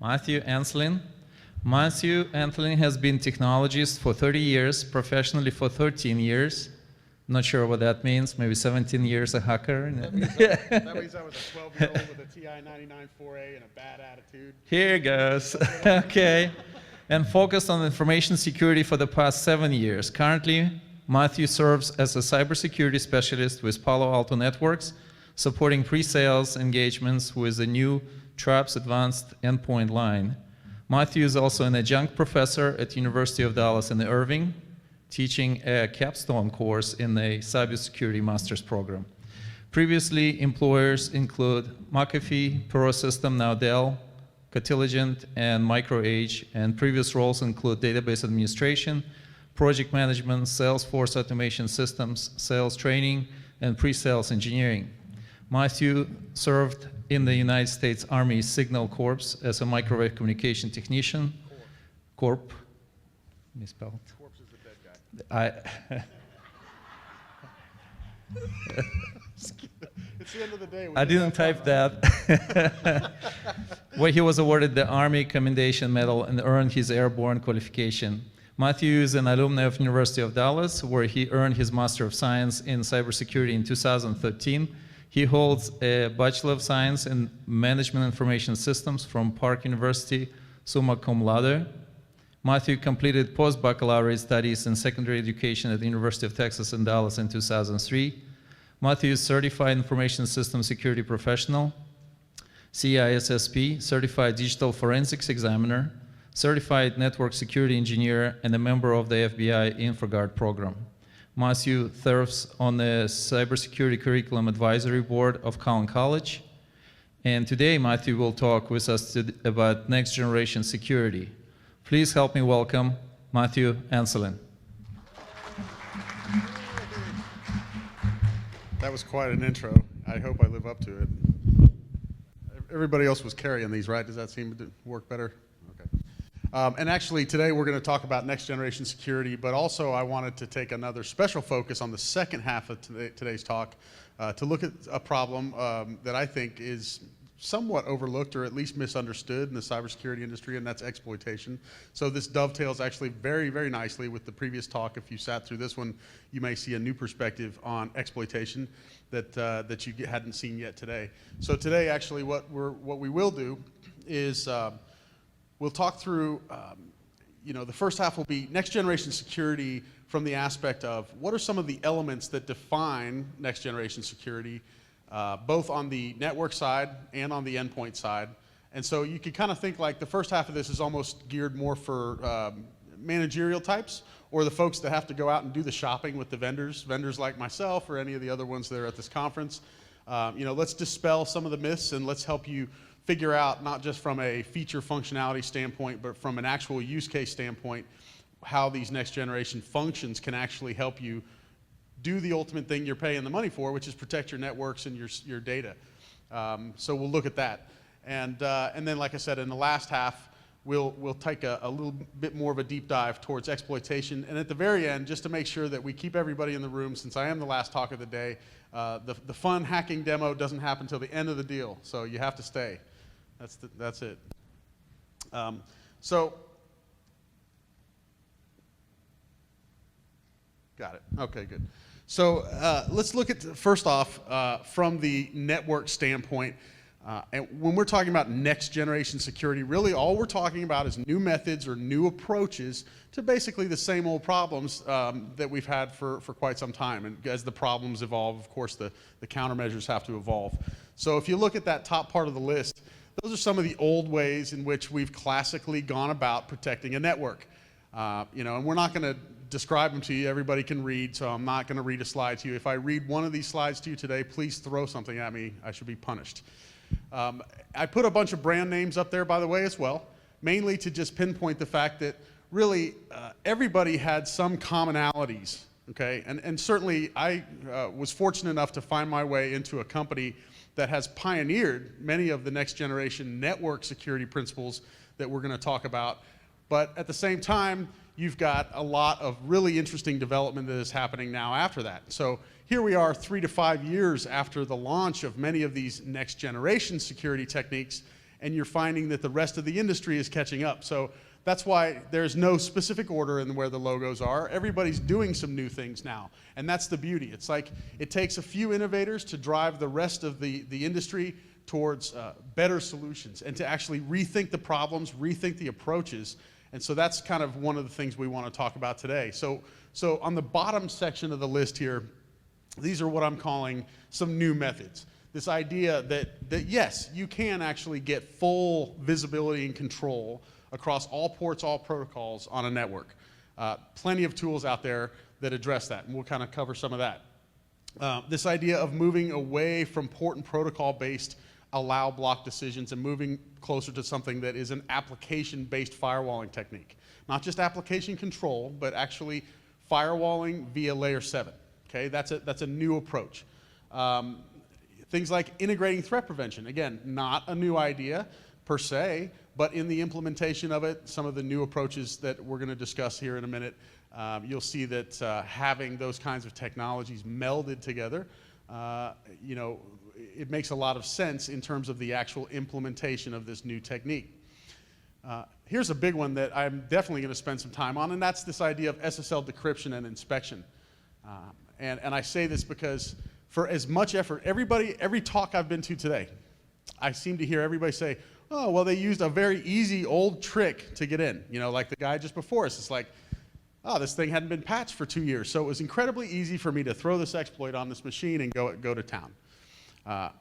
Matthew Anslin. Matthew Anslin has been technologist for 30 years, professionally for 13 years. Not sure what that means, maybe 17 years a hacker. That means I was a 12-year-old with a TI 99-4A and a bad attitude. Here goes. Okay. And focused on information security for the past 7 years. Currently, Matthew serves as a cybersecurity specialist with Palo Alto Networks, supporting pre-sales engagements with the new Traps Advanced Endpoint line. Matthew is also an adjunct professor at University of Dallas in Irving, teaching a capstone course in a cybersecurity master's program. Previously, employers include McAfee, PureSystem, now Dell, Cotilligent, and MicroAge, and previous roles include database administration, project management, Salesforce automation systems, sales training, and pre-sales engineering. Matthew served in the United States Army Signal Corps as a microwave communication technician. Corp. Misspelled. Corpse is the dead guy. It's the end of the day. I didn't type that. Where he was awarded the Army Commendation Medal and earned his airborne qualification. Matthew is an alumni of University of Dallas, where he earned his Master of Science in Cybersecurity in 2013. He holds a Bachelor of Science in Management Information Systems from Park University, summa cum laude. Matthew completed post-baccalaureate studies in secondary education at the University of Texas in Dallas in 2003. Matthew is Certified Information System Security Professional, CISSP, Certified Digital Forensics Examiner, Certified Network Security Engineer, and a member of the FBI InfraGard program. Matthew serves on the Cybersecurity Curriculum Advisory Board of Collin College. And today, Matthew will talk with us about next generation security. Please help me welcome Matthew Anslin. That was quite an intro. I hope I live up to it. Everybody else was carrying these, right? Does that seem to work better? And actually, today we're going to talk about next generation security, but also I wanted to take another special focus on the second half of today's talk to look at a problem that I think is somewhat overlooked or at least misunderstood in the cybersecurity industry, and that's exploitation. So this dovetails actually very, very nicely with the previous talk. If you sat through this one, you may see a new perspective on exploitation that you hadn't seen yet today. So today, actually, what we will do is we'll talk through, the first half will be next generation security from the aspect of what are some of the elements that define next generation security, both on the network side and on the endpoint side. And so you could kind of think like the first half of this is almost geared more for managerial types, or the folks that have to go out and do the shopping with the vendors like myself or any of the other ones that are at this conference. Let's dispel some of the myths and let's help you figure out, not just from a feature functionality standpoint, but from an actual use case standpoint, how these next generation functions can actually help you do the ultimate thing you're paying the money for, which is protect your networks and your data. So we'll look at that. And then, like I said, in the last half, we'll take a little bit more of a deep dive towards exploitation. And at the very end, just to make sure that we keep everybody in the room, since I am the last talk of the day, the fun hacking demo doesn't happen until the end of the deal, so you have to stay. That's it. Got it. Okay, good. So let's look at, first off, from the network standpoint. And when we're talking about next generation security, really all we're talking about is new methods or new approaches to basically the same old problems that we've had for quite some time. And as the problems evolve, of course, the countermeasures have to evolve. So if you look at that top part of the list, those are some of the old ways in which we've classically gone about protecting a network. And we're not going to describe them to you. Everybody can read, so I'm not going to read a slide to you. If I read one of these slides to you today, please throw something at me. I should be punished. I put a bunch of brand names up there, by the way, as well, mainly to just pinpoint the fact that really everybody had some commonalities, okay? And certainly I was fortunate enough to find my way into a company that has pioneered many of the next generation network security principles that we're going to talk about. But at the same time, you've got a lot of really interesting development that is happening now after that. So here we are 3 to 5 years after the launch of many of these next generation security techniques, and you're finding that the rest of the industry is catching up. So that's why there's no specific order in where the logos are. Everybody's doing some new things now, and that's the beauty. It's like it takes a few innovators to drive the rest of the industry towards better solutions and to actually rethink the problems, rethink the approaches. And so that's kind of one of the things we want to talk about today. So on the bottom section of the list here, these are what I'm calling some new methods. This idea that yes, you can actually get full visibility and control across all ports, all protocols on a network. Plenty of tools out there that address that, and we'll kind of cover some of that. This idea of moving away from port and protocol-based allow block decisions and moving closer to something that is an application-based firewalling technique. Not just application control, but actually firewalling via layer 7. Okay, that's a new approach. Things like integrating threat prevention. Again, not a new idea per se, but in the implementation of it, some of the new approaches that we're going to discuss here in a minute, you'll see that having those kinds of technologies melded together, it makes a lot of sense in terms of the actual implementation of this new technique. Here's a big one that I'm definitely going to spend some time on, and that's this idea of SSL decryption and inspection. And I say this because for as much effort, every talk I've been to today, I seem to hear everybody say, oh, well, they used a very easy old trick to get in. Like the guy just before us, it's like, oh, this thing hadn't been patched for 2 years, so it was incredibly easy for me to throw this exploit on this machine and go to town.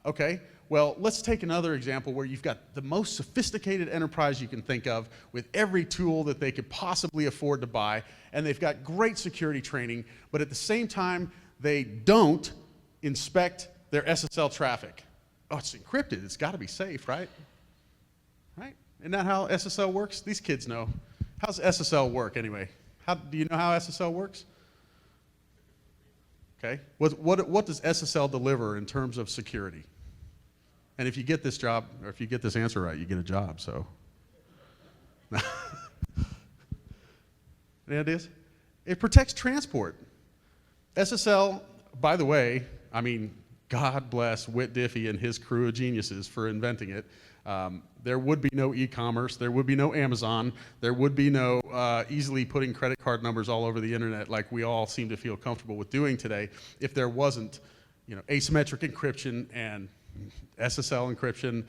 Okay, well, let's take another example where you've got the most sophisticated enterprise you can think of with every tool that they could possibly afford to buy, and they've got great security training, but at the same time, they don't inspect their SSL traffic. Oh, it's encrypted. It's got to be safe, right? Right? Isn't that how SSL works? These kids know. How's SSL work anyway? Do you know how SSL works? Okay. What does SSL deliver in terms of security? And if you get this job, or if you get this answer right, you get a job, so. Any ideas? It protects transport. SSL, by the way, I mean, God bless Whit Diffie and his crew of geniuses for inventing it. There would be no e-commerce, there would be no Amazon, there would be no easily putting credit card numbers all over the internet like we all seem to feel comfortable with doing today if there wasn't, asymmetric encryption and SSL encryption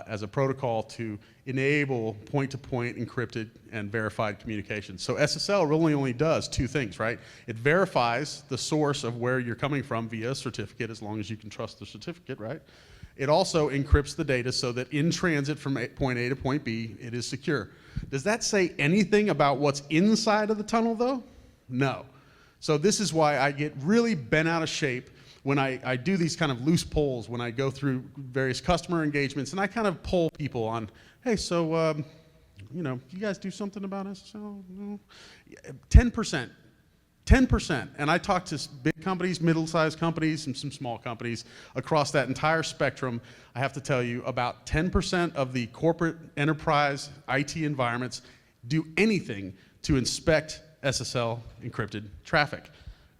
as a protocol to enable point-to-point encrypted and verified communication. So SSL really only does two things, right? It verifies the source of where you're coming from via a certificate, as long as you can trust the certificate, right? It also encrypts the data so that in transit from point A to point B, it is secure. Does that say anything about what's inside of the tunnel, though? No. So this is why I get really bent out of shape when I do these kind of loose polls, when I go through various customer engagements, and I kind of poll people on, hey, so, you guys do something about SSL? No? 10%. 10%, and I talk to big companies, middle-sized companies, and some small companies across that entire spectrum. I have to tell you, about 10% of the corporate enterprise IT environments do anything to inspect SSL encrypted traffic.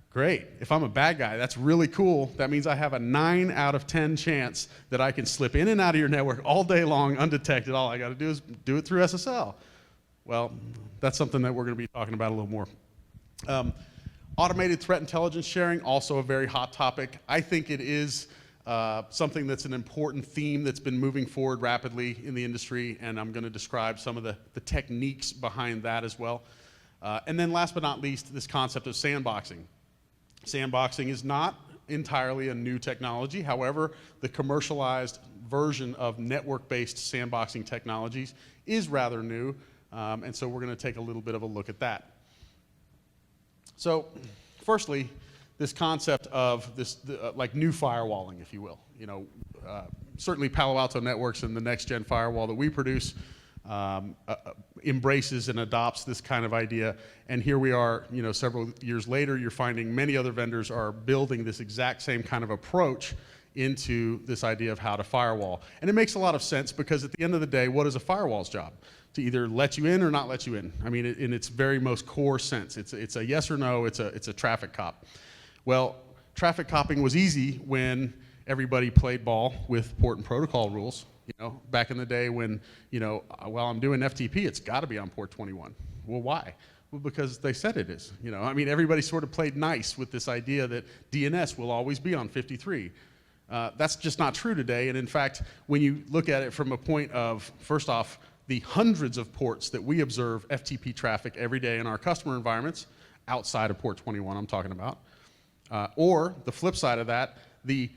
Great. If I'm a bad guy, that's really cool. That means I have a 9 out of 10 chance that I can slip in and out of your network all day long undetected. All I got to do is do it through SSL. Well, that's something that we're going to be talking about a little more. Automated threat intelligence sharing, also a very hot topic. I think it is something that's an important theme that's been moving forward rapidly in the industry, and I'm going to describe some of the techniques behind that as well. And then last but not least, this concept of sandboxing. Sandboxing is not entirely a new technology. However, the commercialized version of network-based sandboxing technologies is rather new, and so we're going to take a little bit of a look at that. So, firstly, this concept of this, like new firewalling, if you will. Certainly Palo Alto Networks and the next-gen firewall that we produce embraces and adopts this kind of idea. And here we are, several years later, you're finding many other vendors are building this exact same kind of approach into this idea of how to firewall. And it makes a lot of sense because at the end of the day, what is a firewall's job? To either let you in or not let you in. I mean, in its very most core sense. It's a yes or no, it's a traffic cop. Well, traffic copping was easy when everybody played ball with port and protocol rules. You know, back in the day when, you know, while I'm doing FTP, it's got to be on port 21. Well, why? Well, because they said it is. You know, I mean, everybody sort of played nice with this idea that DNS will always be on 53. That's just not true today. And in fact, when you look at it from a point of, first off, the hundreds of ports that we observe FTP traffic every day in our customer environments, outside of port 21 I'm talking about, or the flip side of that, the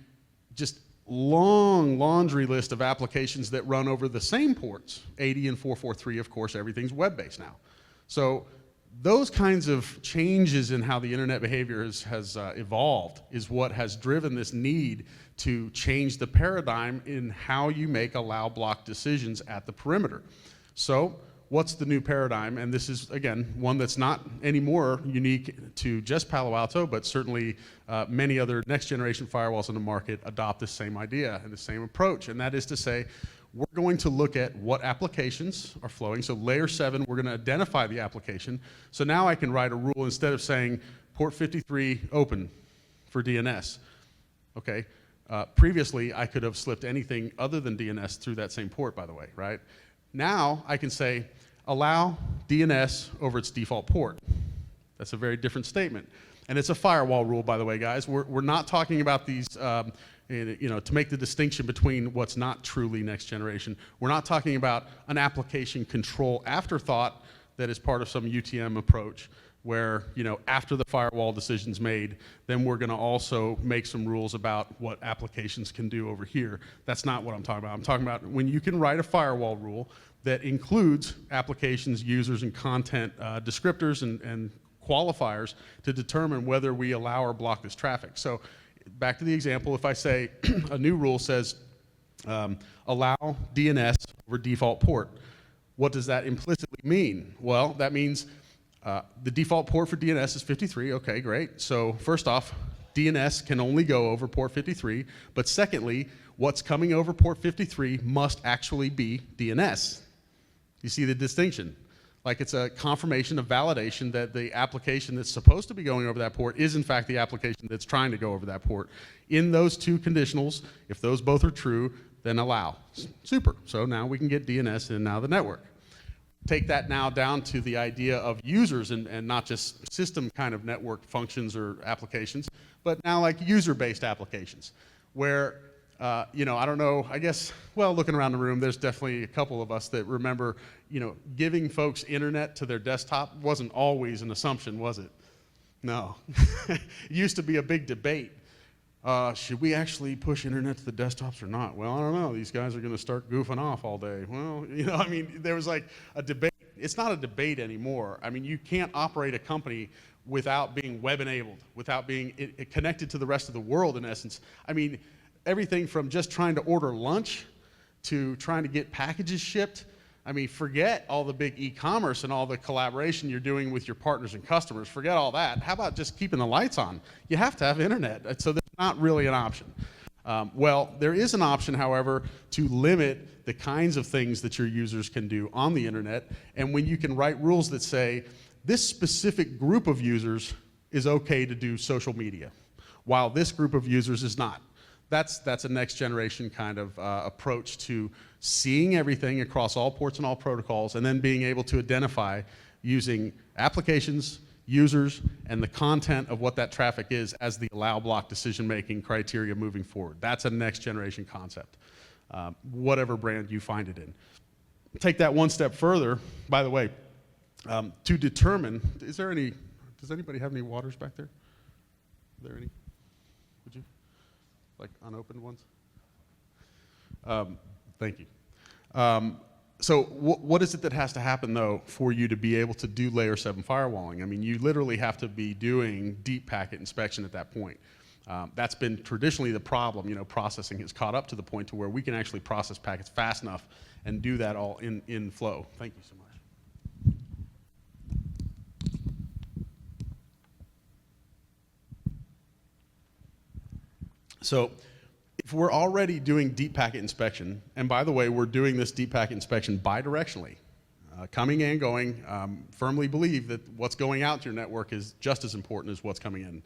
just long laundry list of applications that run over the same ports, 80 and 443, of course, everything's web-based now. So those kinds of changes in how the internet behavior has evolved is what has driven this need to change the paradigm in how you make allow block decisions at the perimeter. So what's the new paradigm? And this is, again, one that's not anymore unique to just Palo Alto, but certainly many other next generation firewalls in the market adopt the same idea and the same approach. And that is to say, we're going to look at what applications are flowing. So layer 7, we're going to identify the application. So now I can write a rule instead of saying port 53 open for DNS. Okay. Previously, I could have slipped anything other than DNS through that same port, by the way, right? Now I can say allow DNS over its default port. That's a very different statement. And it's a firewall rule, by the way, guys. We're not talking about these, you know, to make the distinction between what's not truly next generation. We're not talking about an application control afterthought that is part of some UTM approach where, you know, after the firewall decision's made, then we're going to also make some rules about what applications can do over here. That's not what I'm talking about. I'm talking about when you can write a firewall rule that includes applications, users, and content descriptors and qualifiers to determine whether we allow or block this traffic. So back to the example, if I say a new rule says allow DNS over default port, what does that implicitly mean? Well, that means the default port for DNS is 53. Okay, great. So first off, DNS can only go over port 53. But secondly, what's coming over port 53 must actually be DNS. You see the distinction? Like it's a confirmation of validation that the application that's supposed to be going over that port is in fact the application that's trying to go over that port. In those two conditionals, if those both are true, then allow. Super. So now we can get DNS in now the network. Take that now down to the idea of users and not just system kind of network functions or applications, but now like user-based applications where, you know, I don't know, I guess, well, looking around the room, there's definitely a couple of us that remember, you know, giving folks internet to their desktop wasn't always an assumption, was it? No. It used to be a big debate. Should we actually push internet to the desktops or not? Well, I don't know. These guys are going to start goofing off all day. Well, you know, I mean, there was like a debate. It's not a debate anymore. I mean, you can't operate a company without being web-enabled, without being connected to the rest of the world, in essence. I mean, everything from just trying to order lunch to trying to get packages shipped. I mean, forget all the big e-commerce and all the collaboration you're doing with your partners and customers. Forget all that. How about just keeping the lights on? You have to have internet. So there's not really an option. Well, there is an option, however, to limit the kinds of things that your users can do on the internet. And when you can write rules that say, this specific group of users is okay to do social media, while this group of users is not. That's a next generation kind of approach to seeing everything across all ports and all protocols, and then being able to identify using applications, users, and the content of what that traffic is as the allow block decision-making criteria moving forward. That's a next generation concept, whatever brand you find it in. Take that one step further, by the way, to determine, does anybody have any waters back there? Are there any? Would you? Like unopened ones? Thank you. So what is it that has to happen, though, for you to be able to do layer 7 firewalling? I mean, you literally have to be doing deep packet inspection at that point. That's been traditionally the problem. You know, processing has caught up to the point to where we can actually process packets fast enough and do that all in flow. Thank you so much. So if we're already doing deep packet inspection, and by the way, we're doing this deep packet inspection bidirectionally, coming and going, firmly believe that what's going out to your network is just as important as what's coming in.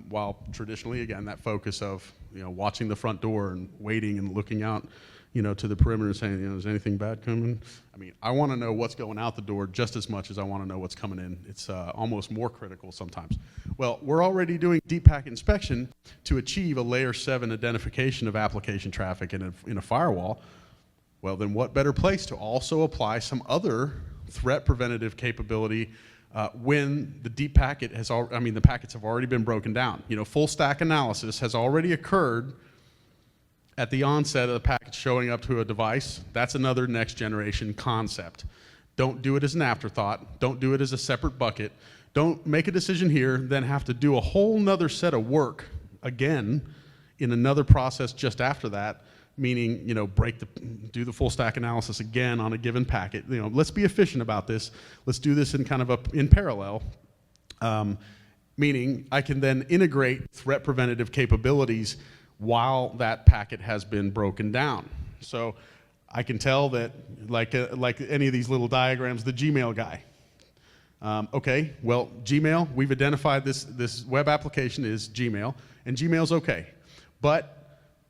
While traditionally, again, that focus of, you know, watching the front door and waiting and looking out to the perimeter saying, is anything bad coming? I mean, I want to know what's going out the door just as much as I want to know what's coming in. It's almost more critical sometimes. Well, we're already doing deep packet inspection to achieve a layer 7 identification of application traffic in a firewall. Well, then what better place to also apply some other threat preventative capability when the deep packet the packets have already been broken down. Full stack analysis has already occurred at the onset of the packet showing up to a device. That's another next generation concept. Don't do it as an afterthought. Don't do it as a separate bucket. Don't make a decision here, then have to do a whole nother set of work again in another process just after that, meaning, do the full stack analysis again on a given packet. Let's be efficient about this. Let's do this in kind of in parallel, meaning I can then integrate threat preventative capabilities while that packet has been broken down. So I can tell that, like any of these little diagrams, the Gmail guy. Okay, well, Gmail, we've identified this web application is Gmail, and Gmail's okay. But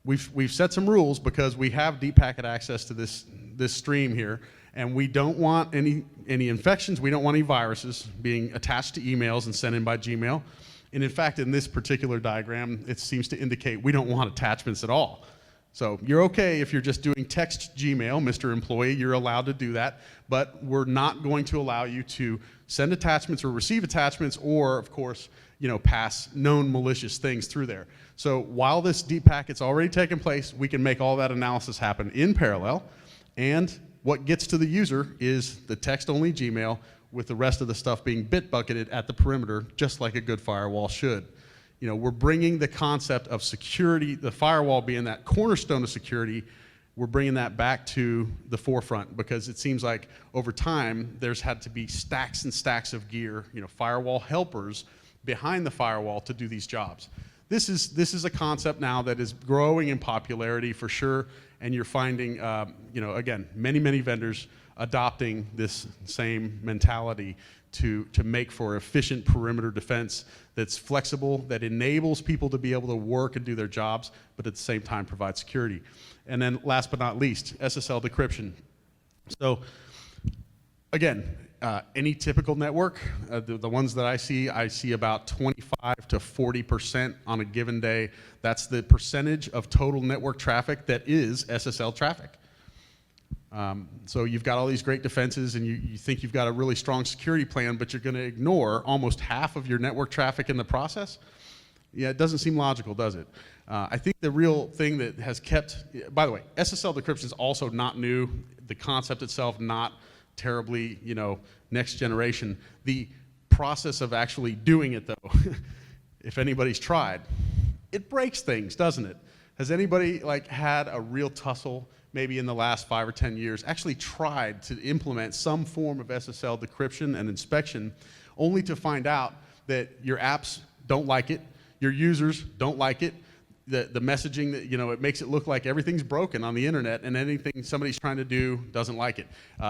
we've set some rules because we have deep packet access to this stream here, and we don't want any infections, we don't want any viruses being attached to emails and sent in by Gmail. And in fact, in this particular diagram, it seems to indicate we don't want attachments at all. So you're okay if you're just doing text Gmail, Mr. Employee, you're allowed to do that, but we're not going to allow you to send attachments or receive attachments or, of course, pass known malicious things through there. So while this deep packet's already taken place, we can make all that analysis happen in parallel, and what gets to the user is the text-only Gmail with the rest of the stuff being bit bucketed at the perimeter, just like a good firewall should. We're bringing the concept of security, the firewall being that cornerstone of security, we're bringing that back to the forefront because it seems like over time there's had to be stacks and stacks of gear, firewall helpers behind the firewall to do these jobs. This is a concept now that is growing in popularity for sure, and you're finding, again, many vendors adopting this same mentality to make for efficient perimeter defense that's flexible, that enables people to be able to work and do their jobs, but at the same time provide security. And then last but not least, SSL decryption. So again, any typical network, the ones that I see about 25 to 40% on a given day. That's the percentage of total network traffic that is SSL traffic. So you've got all these great defenses and you think you've got a really strong security plan, but you're going to ignore almost half of your network traffic in the process? Yeah, it doesn't seem logical, does it? I think the real thing that has kept, by the way, SSL decryption is also not new. The concept itself, not terribly, next generation. The process of actually doing it, though, if anybody's tried, it breaks things, doesn't it? Has anybody had a real tussle maybe in the last 5 or 10 years, actually tried to implement some form of SSL decryption and inspection, only to find out that your apps don't like it, your users don't like it, the messaging that, it makes it look like everything's broken on the internet and anything somebody's trying to do doesn't like it.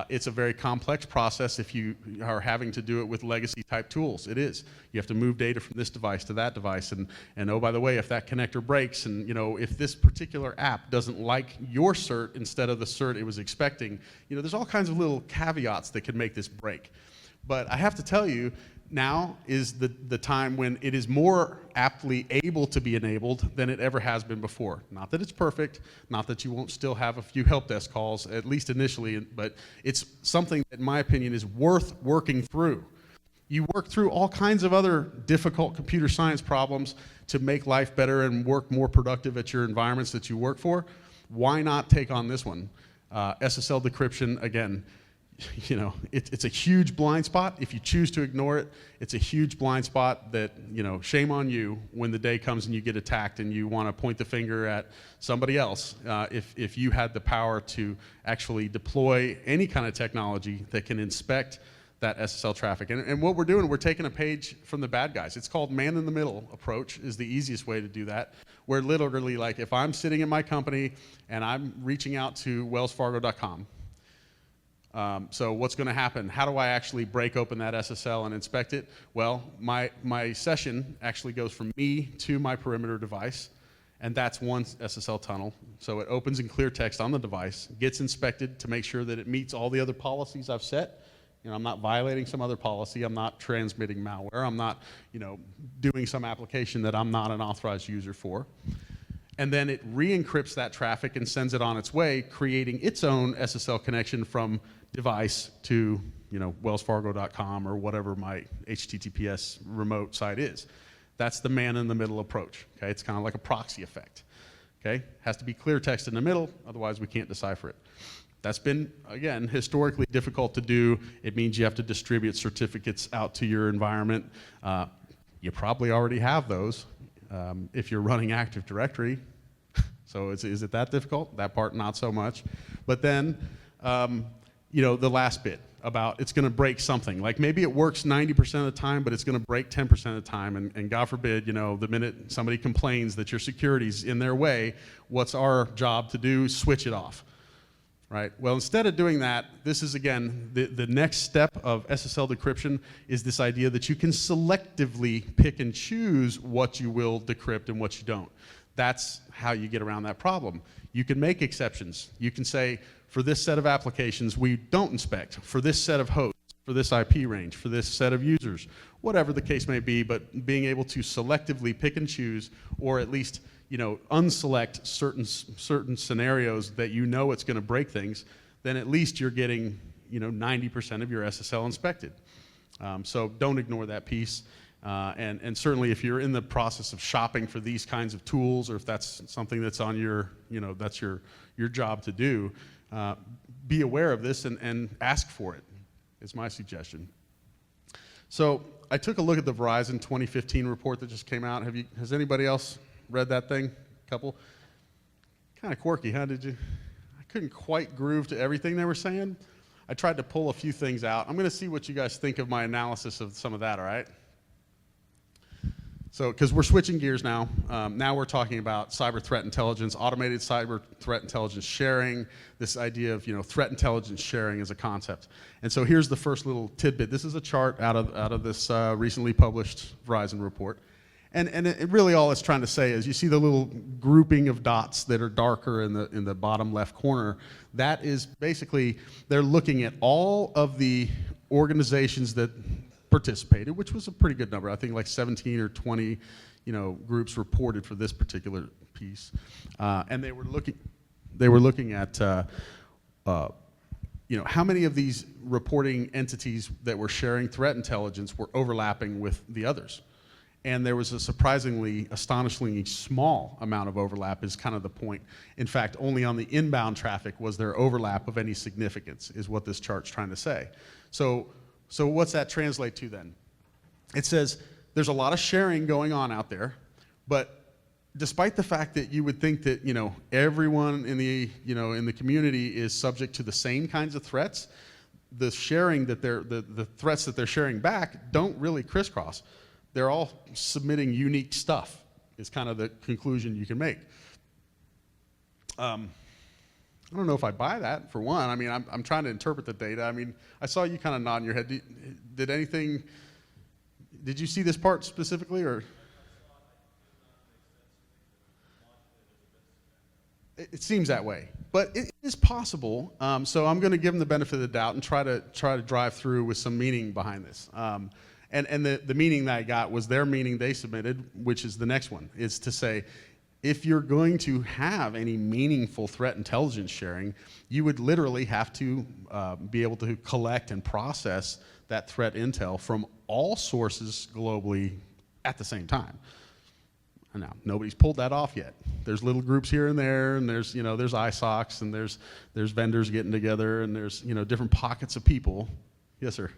It's a very complex process if you are having to do it with legacy type tools. It is. You have to move data from this device to that device, and oh, by the way, if that connector breaks and, if this particular app doesn't like your cert instead of the cert it was expecting, there's all kinds of little caveats that could make this break. But I have to tell you, now is the time when it is more aptly able to be enabled than it ever has been before. Not that it's perfect, not that you won't still have a few help desk calls, at least initially, but it's something that, in my opinion, is worth working through. You work through all kinds of other difficult computer science problems to make life better and work more productive at your environments that you work for. Why not take on this one? SSL decryption, again, it's a huge blind spot. If you choose to ignore it, it's a huge blind spot that, shame on you when the day comes and you get attacked and you want to point the finger at somebody else. If you had the power to actually deploy any kind of technology that can inspect that SSL traffic. And what we're doing, we're taking a page from the bad guys. It's called man-in-the-middle approach is the easiest way to do that, where literally, if I'm sitting in my company and I'm reaching out to wellsfargo.com, so what's going to happen? How do I actually break open that SSL and inspect it? Well, my session actually goes from me to my perimeter device, And that's one SSL tunnel. So it opens in clear text on the device, gets inspected to make sure that it meets all the other policies I've set. I'm not violating some other policy. I'm not transmitting malware. I'm not, doing some application that I'm not an authorized user for. And then it re-encrypts that traffic and sends it on its way, creating its own SSL connection from device to, wellsfargo.com or whatever my HTTPS remote site is. That's the man-in-the-middle approach. Okay, it's kind of like a proxy effect. Okay, has to be clear text in the middle, otherwise we can't decipher it. That's been, again, historically difficult to do. It means you have to distribute certificates out to your environment. You probably already have those if you're running Active Directory. So is it that difficult? That part, not so much. But then, the last bit about it's going to break something. Like maybe it works 90% of the time, but it's going to break 10% of the time. And God forbid, the minute somebody complains that your security's in their way, what's our job to do? Switch it off. Right? Well, instead of doing that, this is, again, the next step of SSL decryption is this idea that you can selectively pick and choose what you will decrypt and what you don't. That's how you get around that problem. You can make exceptions. You can say, for this set of applications, we don't inspect. For this set of hosts, for this IP range, for this set of users, whatever the case may be, but being able to selectively pick and choose, or at least unselect certain scenarios that it's going to break things, then at least you're getting 90% of your SSL inspected. So don't ignore that piece. And certainly if you're in the process of shopping for these kinds of tools, or if that's something that's on your, that's your job to do, be aware of this and ask for it, is my suggestion. So I took a look at the Verizon 2015 report that just came out. Has anybody else read that thing? A couple? Kind of quirky, huh? I couldn't quite groove to everything they were saying. I tried to pull a few things out. I'm going to see what you guys think of my analysis of some of that, all right? So, because we're switching gears now. Now we're talking about cyber threat intelligence, automated cyber threat intelligence sharing, this idea of, threat intelligence sharing as a concept. And so here's the first little tidbit. This is a chart out of this recently published Verizon report. And it really all it's trying to say is you see the little grouping of dots that are darker in the bottom left corner. That is basically, they're looking at all of the organizations that participated, which was a pretty good number. I think like 17 or 20, groups reported for this particular piece, and they were looking at, how many of these reporting entities that were sharing threat intelligence were overlapping with the others. And there was a astonishingly small amount of overlap is kind of the point. In fact, only on the inbound traffic was there overlap of any significance, is what this chart's trying to say. So what's that translate to then? It says there's a lot of sharing going on out there, but despite the fact that you would think that everyone in the community is subject to the same kinds of threats, the sharing that the threats that they're sharing back don't really crisscross. They're all submitting unique stuff, is kind of the conclusion you can make. I don't know if I buy that, for one. I mean, I'm trying to interpret the data. I mean, I saw you kind of nodding your head. Did you see this part specifically, or? It seems that way, but it is possible. So I'm going to give them the benefit of the doubt and try to drive through with some meaning behind this. And the meaning that I got was their meaning they submitted, which is the next one, is to say, if you're going to have any meaningful threat intelligence sharing, you would literally have to be able to collect and process that threat intel from all sources globally at the same time. Now, nobody's pulled that off yet. There's little groups here and there, and there's ISOCs, and there's vendors getting together, and there's different pockets of people. Yes, sir.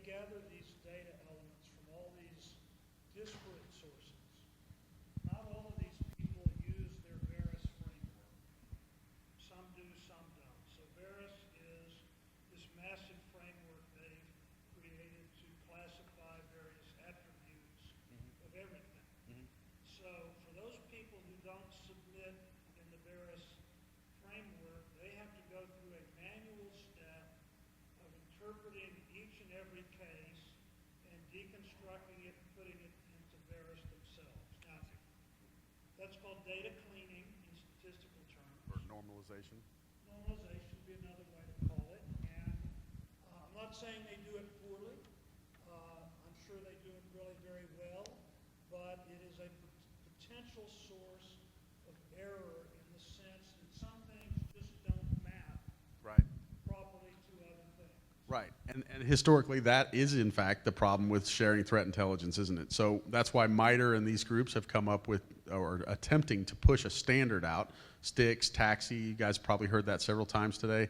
Gather these data elements from all these disparate sources. Not all of these people use their Veris framework. Some do, some don't. So Veris is this massive framework they've created to classify various attributes of everything. So for those people who don't submit in case and deconstructing it and putting it into Veris themselves. Now, that's called data cleaning in statistical terms. Or normalization. Normalization would be another way to call it. And I'm not saying they do it poorly. I'm sure they do it really very well. But it is a potential source of error in the sense that some things just don't map Right. properly to other things. Right, and historically that is in fact the problem with sharing threat intelligence, isn't it? So that's why MITRE and these groups have come up with, or attempting to push a standard out. STIX, TAXI, you guys probably heard that several times today.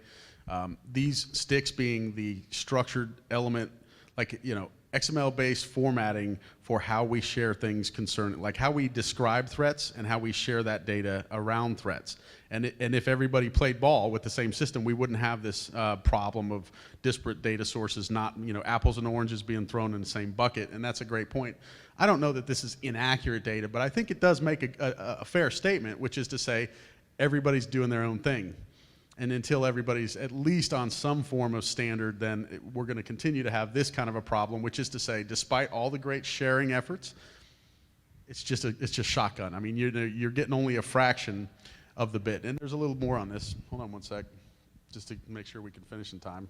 These STIX being the structured element, like, you know, XML-based formatting for how we share things concerning, like how we describe threats and how we share that data around threats. And if everybody played ball with the same system, we wouldn't have this problem of disparate data sources, not, you know, apples and oranges being thrown in the same bucket. And that's a great point. I don't know that this is inaccurate data, but I think it does make a fair statement, which is to say everybody's doing their own thing. And until everybody's at least on some form of standard, then we're going to continue to have this kind of a problem, which is to say, despite all the great sharing efforts, it's just shotgun. I mean, you're getting only a fraction of the bit. And there's a little more on this. Hold on one sec, just to make sure we can finish in time.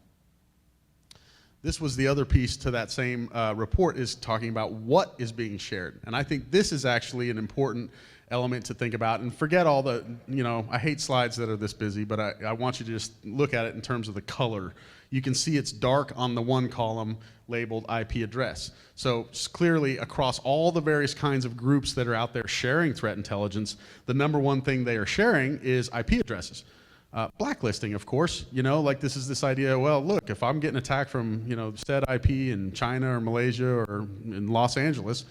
This was the other piece to that same report, is talking about what is being shared. And I think this is actually an important element to think about. And forget all the, you know, I hate slides that are this busy, but I want you to just look at it in terms of the color. You can see it's dark on the one column labeled IP address. So clearly across all the various kinds of groups that are out there sharing threat intelligence, the number one thing they are sharing is IP addresses. Blacklisting, of course, you know, like this idea, well, look, if I'm getting attacked from, you know, said IP in China or Malaysia or in Los Angeles,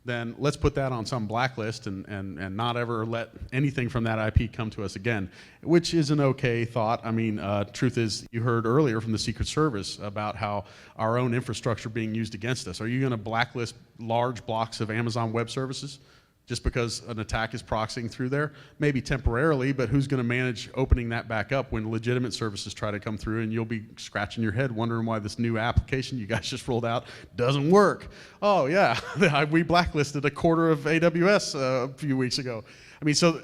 then let's put that on some blacklist and not ever let anything from that IP come to us again, which is an okay thought. I mean, truth is, you heard earlier from the Secret Service about how our own infrastructure being used against us. Are you going to blacklist large blocks of Amazon Web Services just because an attack is proxying through there? Maybe temporarily, but who's going to manage opening that back up when legitimate services try to come through, and you'll be scratching your head wondering why this new application you guys just rolled out doesn't work. Oh yeah, we blacklisted a quarter of AWS a few weeks ago. I mean, so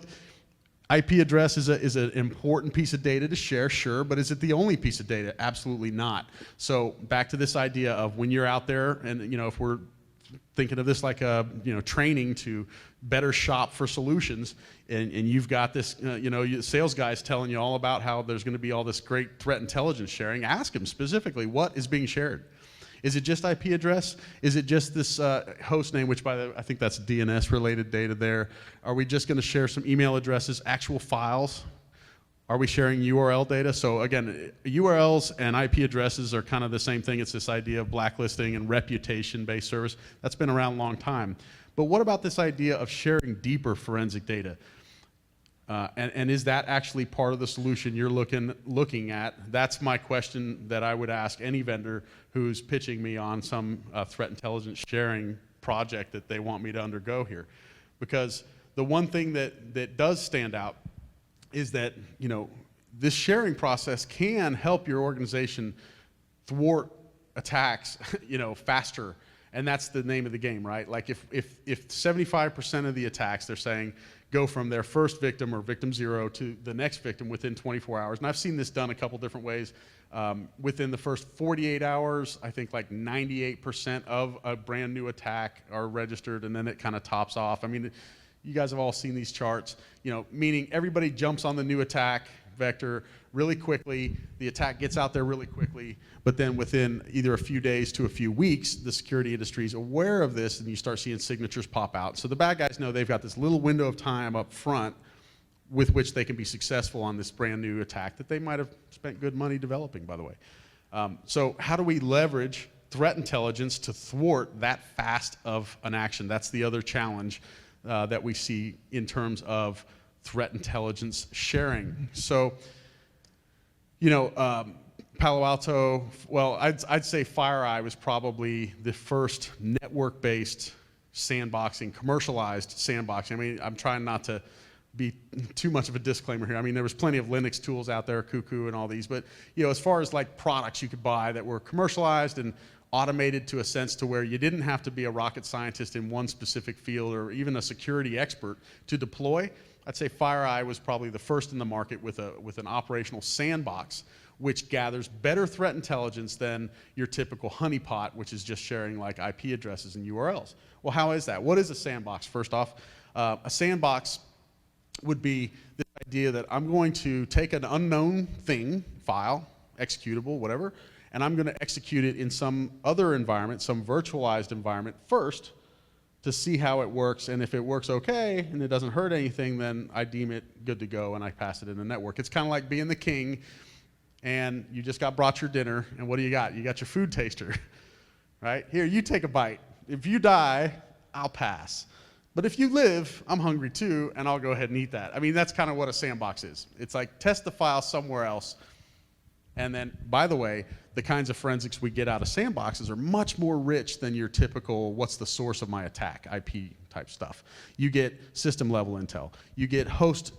IP address is an important piece of data to share, sure, but is it the only piece of data? Absolutely not. So back to this idea of when you're out there, and you know, if we're thinking of this like a, you know, training to better shop for solutions, and you've got this, you know, sales guys telling you all about how there's going to be all this great threat intelligence sharing. Ask them specifically, what is being shared? Is it just IP address? Is it just this host name, which by the way, I think that's DNS related data there? Are we just going to share some email addresses, actual files? Are we sharing URL data? So again, URLs and IP addresses are kind of the same thing. It's this idea of blacklisting and reputation-based service. That's been around a long time. But what about this idea of sharing deeper forensic data? And is that actually part of the solution you're looking at? That's my question that I would ask any vendor who's pitching me on some threat intelligence sharing project that they want me to undergo here. Because the one thing that does stand out is that, you know, this sharing process can help your organization thwart attacks, you know, faster. And that's the name of the game, right? Like if 75% of the attacks, they're saying, go from their first victim or victim zero to the next victim within 24 hours. And I've seen this done a couple different ways. Within the first 48 hours, I think like 98% of a brand new attack are registered, and then it kind of tops off. I mean, you guys have all seen these charts, you know, meaning everybody jumps on the new attack vector really quickly, the attack gets out there really quickly, but then within either a few days to a few weeks, the security industry is aware of this, and you start seeing signatures pop out. So the bad guys know they've got this little window of time up front with which they can be successful on this brand new attack that they might have spent good money developing, by the way. So how do we leverage threat intelligence to thwart that fast of an action? That's the other challenge that we see in terms of threat intelligence sharing. So, you know, Palo Alto, well, I'd say FireEye was probably the first network-based sandboxing, commercialized sandboxing. I mean, I'm trying not to be too much of a disclaimer here. I mean, there was plenty of Linux tools out there, Cuckoo and all these, but, you know, as far as like products you could buy that were commercialized and automated to a sense to where you didn't have to be a rocket scientist in one specific field or even a security expert to deploy. I'd say FireEye was probably the first in the market with an operational sandbox, which gathers better threat intelligence than your typical honeypot, which is just sharing like IP addresses and URLs. Well, how is that? What is a sandbox? First off, a sandbox would be this idea that I'm going to take an unknown thing, file, executable, whatever, and I'm going to execute it in some other environment, some virtualized environment first to see how it works. And if it works okay and it doesn't hurt anything, then I deem it good to go and I pass it in the network. It's kind of like being the king and you just got brought your dinner, and what do you got? You got your food taster, right? Here, you take a bite. If you die, I'll pass. But if you live, I'm hungry too, and I'll go ahead and eat that. I mean, that's kind of what a sandbox is. It's like test the file somewhere else. And then, by the way, the kinds of forensics we get out of sandboxes are much more rich than your typical, what's the source of my attack, IP type stuff. You get system level intel. You get host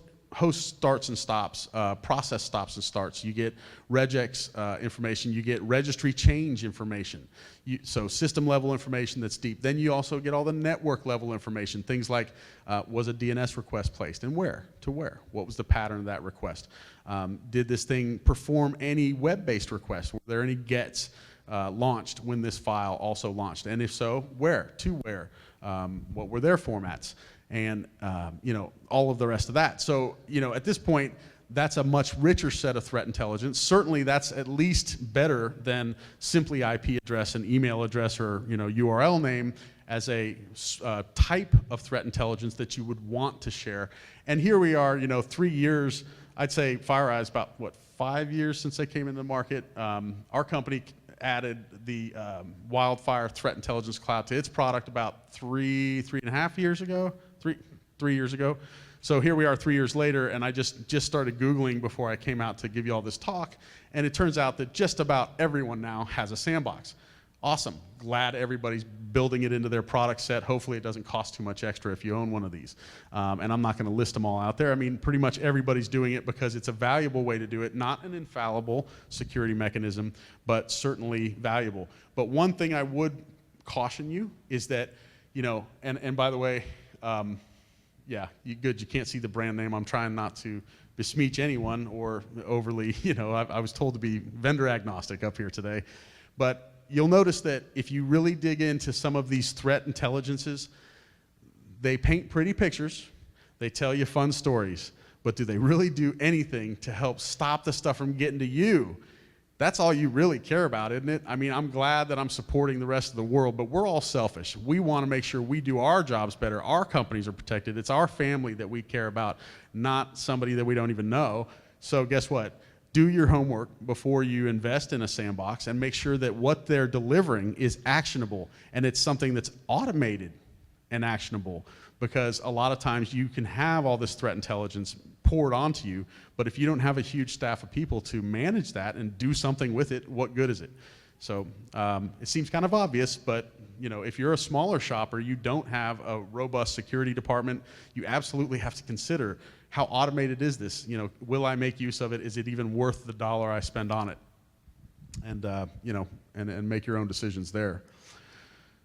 starts and stops, process stops and starts. You get regex information. You get registry change information. So system level information that's deep. Then you also get all the network level information. Things like, was a DNS request placed and where? To where? What was the pattern of that request? Did this thing perform any web-based requests? Were there any gets launched when this file also launched? And if so, where? To where? What were their formats? And all of the rest of that. So at this point, that's a much richer set of threat intelligence. Certainly, that's at least better than simply IP address and email address or URL name as a type of threat intelligence that you would want to share. And here we are, 3 years. I'd say FireEye is about 5 years since they came into the market. Our company added the Wildfire Threat Intelligence Cloud to its product about three and a half years ago. 3 years ago. So here we are 3 years later, and I just started Googling before I came out to give you all this talk, and it turns out that just about everyone now has a sandbox. Awesome. Glad everybody's building it into their product set. Hopefully it doesn't cost too much extra if you own one of these. And I'm not going to list them all out there. I mean, pretty much everybody's doing it because it's a valuable way to do it, not an infallible security mechanism, but certainly valuable. But one thing I would caution you is that, and by the way, you can't see the brand name. I'm trying not to besmirch anyone or overly, I was told to be vendor agnostic up here today. But you'll notice that if you really dig into some of these threat intelligences, they paint pretty pictures, they tell you fun stories, but do they really do anything to help stop the stuff from getting to you? That's all you really care about, isn't it? I mean, I'm glad that I'm supporting the rest of the world, but we're all selfish. We want to make sure we do our jobs better. Our companies are protected. It's our family that we care about, not somebody that we don't even know. So guess what? Do your homework before you invest in a sandbox and make sure that what they're delivering is actionable and it's something that's automated and actionable, because a lot of times you can have all this threat intelligence poured onto you, but if you don't have a huge staff of people to manage that and do something with it, what good is it? So it seems kind of obvious, but if you're a smaller shopper, you don't have a robust security department, you absolutely have to consider how automated is this? Will I make use of it? Is it even worth the dollar I spend on it? And and make your own decisions there.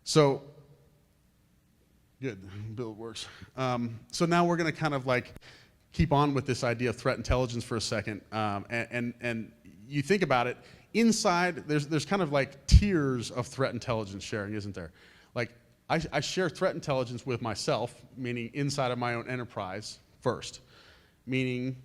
So good, build works. So now we're going to kind of keep on with this idea of threat intelligence for a second, and you think about it. Inside, there's kind of tiers of threat intelligence sharing, isn't there? I share threat intelligence with myself, meaning inside of my own enterprise first, meaning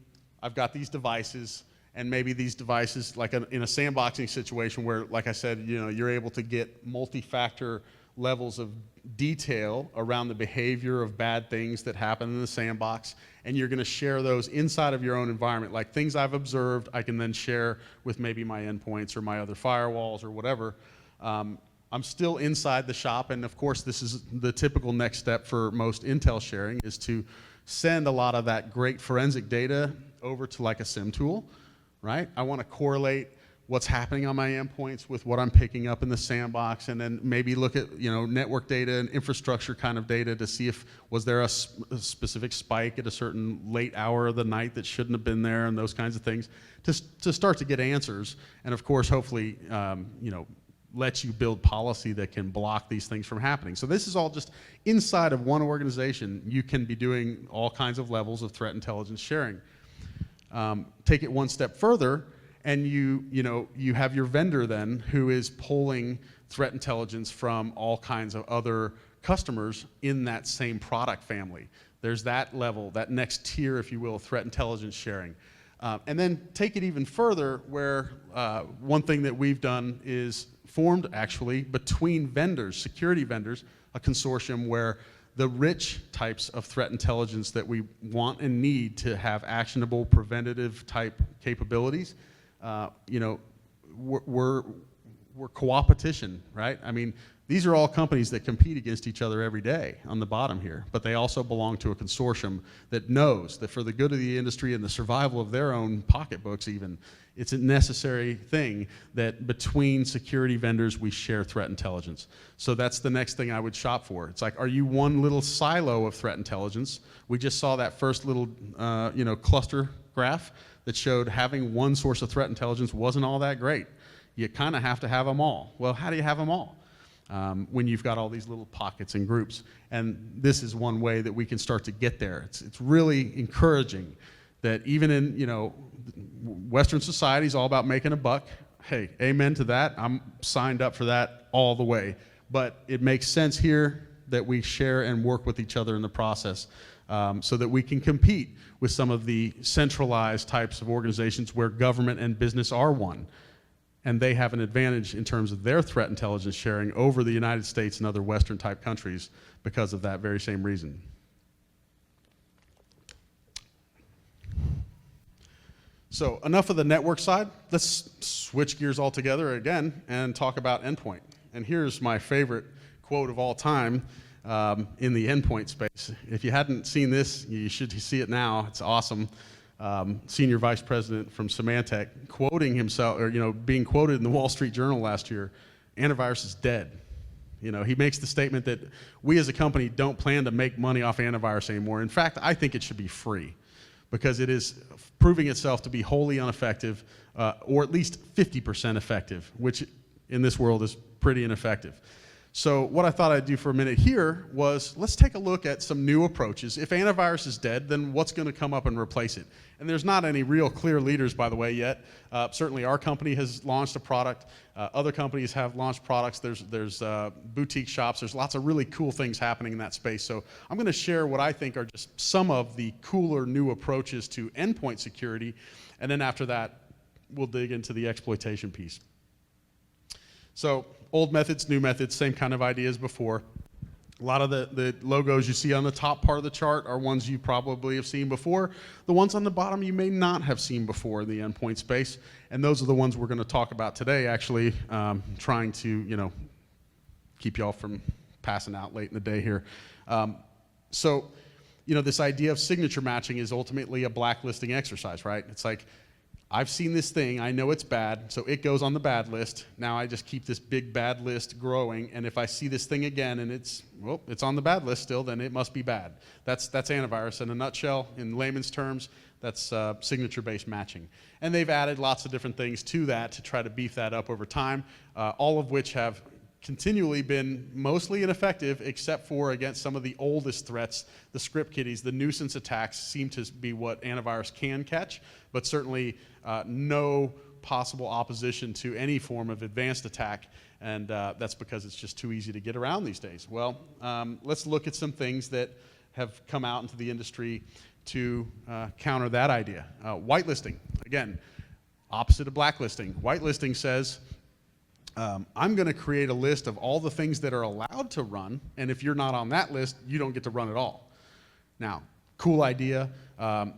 I've got these devices, and maybe these devices, in a sandboxing situation where, like I said, you're able to get multi-factor levels of detail around the behavior of bad things that happen in the sandbox, and you're going to share those inside of your own environment. Like things I've observed, I can then share with maybe my endpoints or my other firewalls or whatever. I'm still inside the shop, and of course this is the typical next step for most intel sharing, is to send a lot of that great forensic data over to a SIM tool, right? I want to correlate what's happening on my endpoints with what I'm picking up in the sandbox, and then maybe look at network data and infrastructure kind of data to see if was there a specific spike at a certain late hour of the night that shouldn't have been there, and those kinds of things to start to get answers, and of course hopefully lets you build policy that can block these things from happening. So this is all just inside of one organization. You can be doing all kinds of levels of threat intelligence sharing. Take it one step further, and you have your vendor then who is pulling threat intelligence from all kinds of other customers in that same product family. There's that level, that next tier, if you will, of threat intelligence sharing. And then take it even further, where one thing that we've done is formed actually between vendors, security vendors, a consortium where the rich types of threat intelligence that we want and need to have actionable preventative type capabilities, we're coopetition, right? I mean, these are all companies that compete against each other every day on the bottom here, but they also belong to a consortium that knows that for the good of the industry and the survival of their own pocketbooks even, it's a necessary thing that between security vendors we share threat intelligence. So that's the next thing I would shop for. It's like, are you one little silo of threat intelligence? We just saw that first little cluster graph that showed having one source of threat intelligence wasn't all that great. You kind of have to have them all. Well, how do you have them all? When you've got all these little pockets and groups. And this is one way that we can start to get there. It's really encouraging that even in, Western society is all about making a buck. Hey, amen to that. I'm signed up for that all the way. But it makes sense here that we share and work with each other in the process, so that we can compete with some of the centralized types of organizations where government and business are one. And they have an advantage in terms of their threat intelligence sharing over the United States and other Western type countries because of that very same reason. So enough of the network side. Let's switch gears altogether again and talk about endpoint. And here's my favorite quote of all time in the endpoint space. If you hadn't seen this, you should see it now. It's awesome. Senior vice president from Symantec quoting himself, or being quoted in the Wall Street Journal last year, antivirus is dead. He makes the statement that we as a company don't plan to make money off antivirus anymore. In fact, I think it should be free because it is proving itself to be wholly ineffective, or at least 50% effective, which in this world is pretty ineffective. So what I thought I'd do for a minute here was let's take a look at some new approaches. If antivirus is dead, then what's going to come up and replace it? And there's not any real clear leaders, by the way, yet. Certainly our company has launched a product. Other companies have launched products. There's boutique shops. There's lots of really cool things happening in that space. So I'm going to share what I think are just some of the cooler new approaches to endpoint security. And then after that, we'll dig into the exploitation piece. So old methods, new methods, same kind of ideas before. A lot of the logos you see on the top part of the chart are ones you probably have seen before. The ones on the bottom you may not have seen before in the endpoint space. And those are the ones we're going to talk about today, actually, trying to keep y'all from passing out late in the day here. So this idea of signature matching is ultimately a blacklisting exercise, right? It's like, I've seen this thing, I know it's bad, so it goes on the bad list. Now I just keep this big bad list growing, and if I see this thing again and it's on the bad list still, then it must be bad. That's antivirus in a nutshell. In layman's terms, that's signature-based matching. And they've added lots of different things to that to try to beef that up over time, all of which have continually been mostly ineffective, except for against some of the oldest threats. The script kiddies, the nuisance attacks seem to be what antivirus can catch, but certainly no possible opposition to any form of advanced attack, and that's because it's just too easy to get around these days. Well, let's look at some things that have come out into the industry to counter that idea. Whitelisting, again, opposite of blacklisting. Whitelisting says, I'm going to create a list of all the things that are allowed to run, and if you're not on that list, you don't get to run at all. Now, cool idea,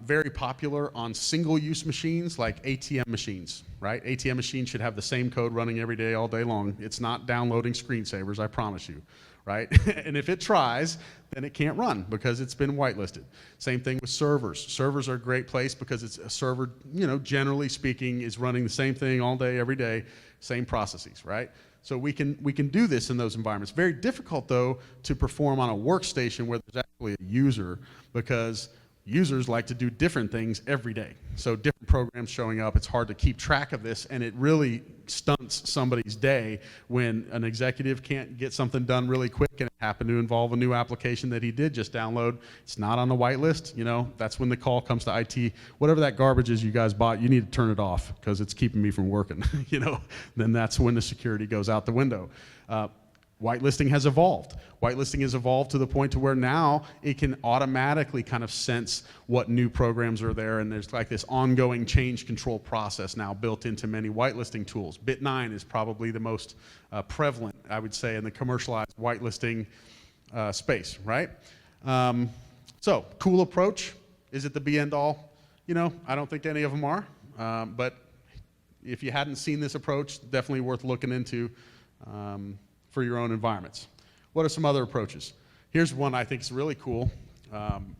very popular on single-use machines like ATM machines, right? ATM machines should have the same code running every day, all day long. It's not downloading screensavers, I promise you, right? And if it tries, then it can't run because it's been whitelisted. Same thing with servers. Servers are a great place because it's a server, generally speaking, is running the same thing all day, every day, same processes, right? So we can do this in those environments. Very difficult, though, to perform on a workstation where there's actually a user because users like to do different things every day. So different programs showing up, it's hard to keep track of this, and it really stunts somebody's day when an executive can't get something done really quick and it happened to involve a new application that he did just download. It's not on the whitelist, that's when the call comes to IT. Whatever that garbage is you guys bought, you need to turn it off because it's keeping me from working, Then that's when the security goes out the window. Whitelisting has evolved. Whitelisting has evolved to the point to where now it can automatically kind of sense what new programs are there, and there's like this ongoing change control process now built into many whitelisting tools. Bit9 is probably the most prevalent, I would say, in the commercialized whitelisting space, right? So, cool approach. Is it the be end all? I don't think any of them are, but if you hadn't seen this approach, definitely worth looking into. For your own environments. What are some other approaches? Here's one I think is really cool,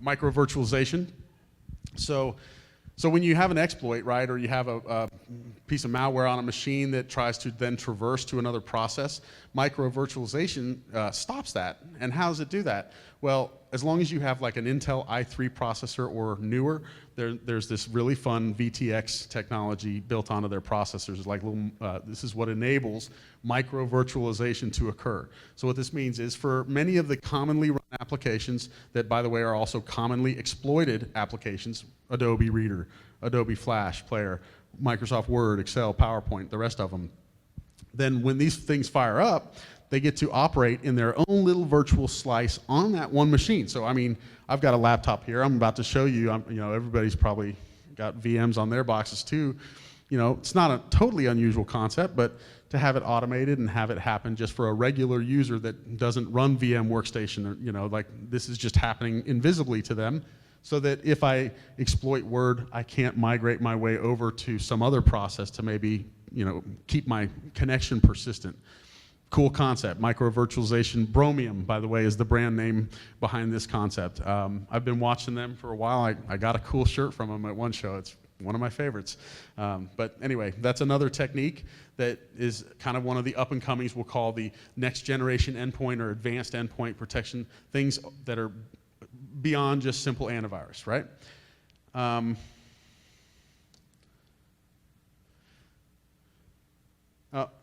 micro-virtualization. So when you have an exploit, right, or you have a piece of malware on a machine that tries to then traverse to another process, micro-virtualization stops that. And how does it do that? Well, as long as you have like an Intel i3 processor or newer, there's this really fun VTX technology built onto their processors. Like this is what enables micro-virtualization to occur. So what this means is for many of the commonly run applications that, by the way, are also commonly exploited applications, Adobe Reader, Adobe Flash Player, Microsoft Word, Excel, PowerPoint, the rest of them, then when these things fire up, they get to operate in their own little virtual slice on that one machine. So, I mean, I've got a laptop here. I'm about to show you. Everybody's probably got VMs on their boxes too. It's not a totally unusual concept, but to have it automated and have it happen just for a regular user that doesn't run VM workstation, like this is just happening invisibly to them, so that if I exploit Word, I can't migrate my way over to some other process to maybe, keep my connection persistent. Cool concept, micro-virtualization. Bromium, by the way, is the brand name behind this concept. I've been watching them for a while. I got a cool shirt from them at one show. It's one of my favorites. But anyway, that's another technique that is kind of one of the up-and-comings we'll call the next generation endpoint or advanced endpoint protection, things that are beyond just simple antivirus, right?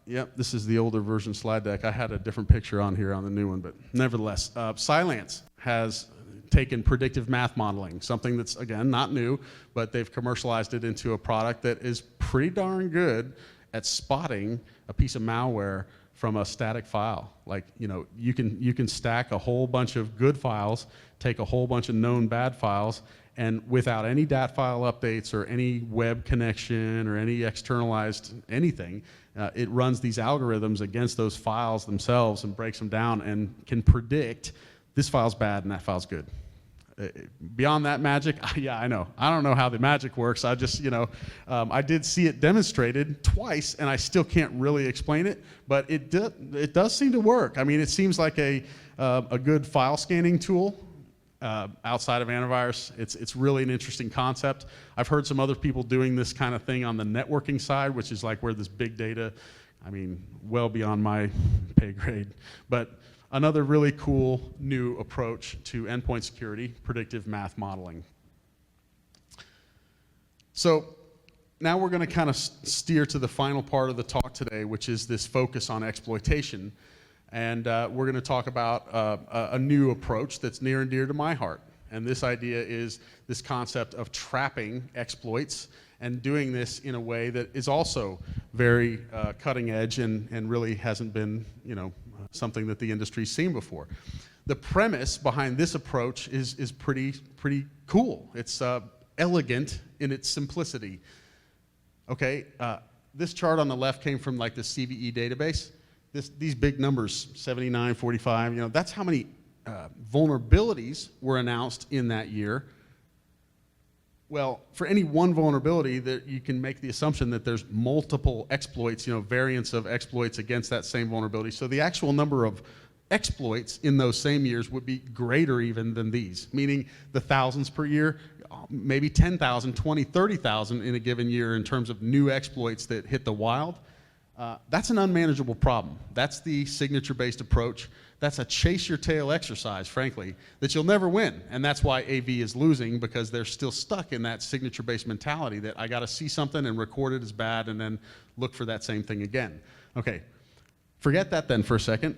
Yep, this is the older version slide deck. I had a different picture on here on the new one, but nevertheless, Cylance has taken predictive math modeling, something that's, again, not new, but they've commercialized it into a product that is pretty darn good at spotting a piece of malware from a static file. Like, you can stack a whole bunch of good files, take a whole bunch of known bad files, and without any DAT file updates or any web connection or any externalized anything, it runs these algorithms against those files themselves and breaks them down and can predict this file's bad and that file's good. Beyond that magic, yeah, I know. I don't know how the magic works. I just, I did see it demonstrated twice, and I still can't really explain it, but it does seem to work. I mean, it seems like a good file scanning tool. Outside of antivirus, it's really an interesting concept. I've heard some other people doing this kind of thing on the networking side, which is like where this big data, well beyond my pay grade. But another really cool new approach to endpoint security, predictive math modeling. So now we're going to kind of steer to the final part of the talk today, which is this focus on exploitation. And we're going to talk about a new approach that's near and dear to my heart. And this idea is this concept of trapping exploits and doing this in a way that is also very cutting edge and really hasn't been, something that the industry's seen before. The premise behind this approach is pretty cool. It's elegant in its simplicity. Okay, this chart on the left came from like the CVE database. These big numbers, 79, 45, that's how many vulnerabilities were announced in that year. Well, for any one vulnerability, that you can make the assumption that there's multiple exploits, variants of exploits against that same vulnerability. So the actual number of exploits in those same years would be greater even than these, meaning the thousands per year, maybe 10,000, 20, 30,000 in a given year in terms of new exploits that hit the wild. That's an unmanageable problem. That's the signature-based approach. That's a chase-your-tail exercise, frankly, that you'll never win. And that's why AV is losing, because they're still stuck in that signature-based mentality that I got to see something and record it as bad and then look for that same thing again. Okay, forget that then for a second.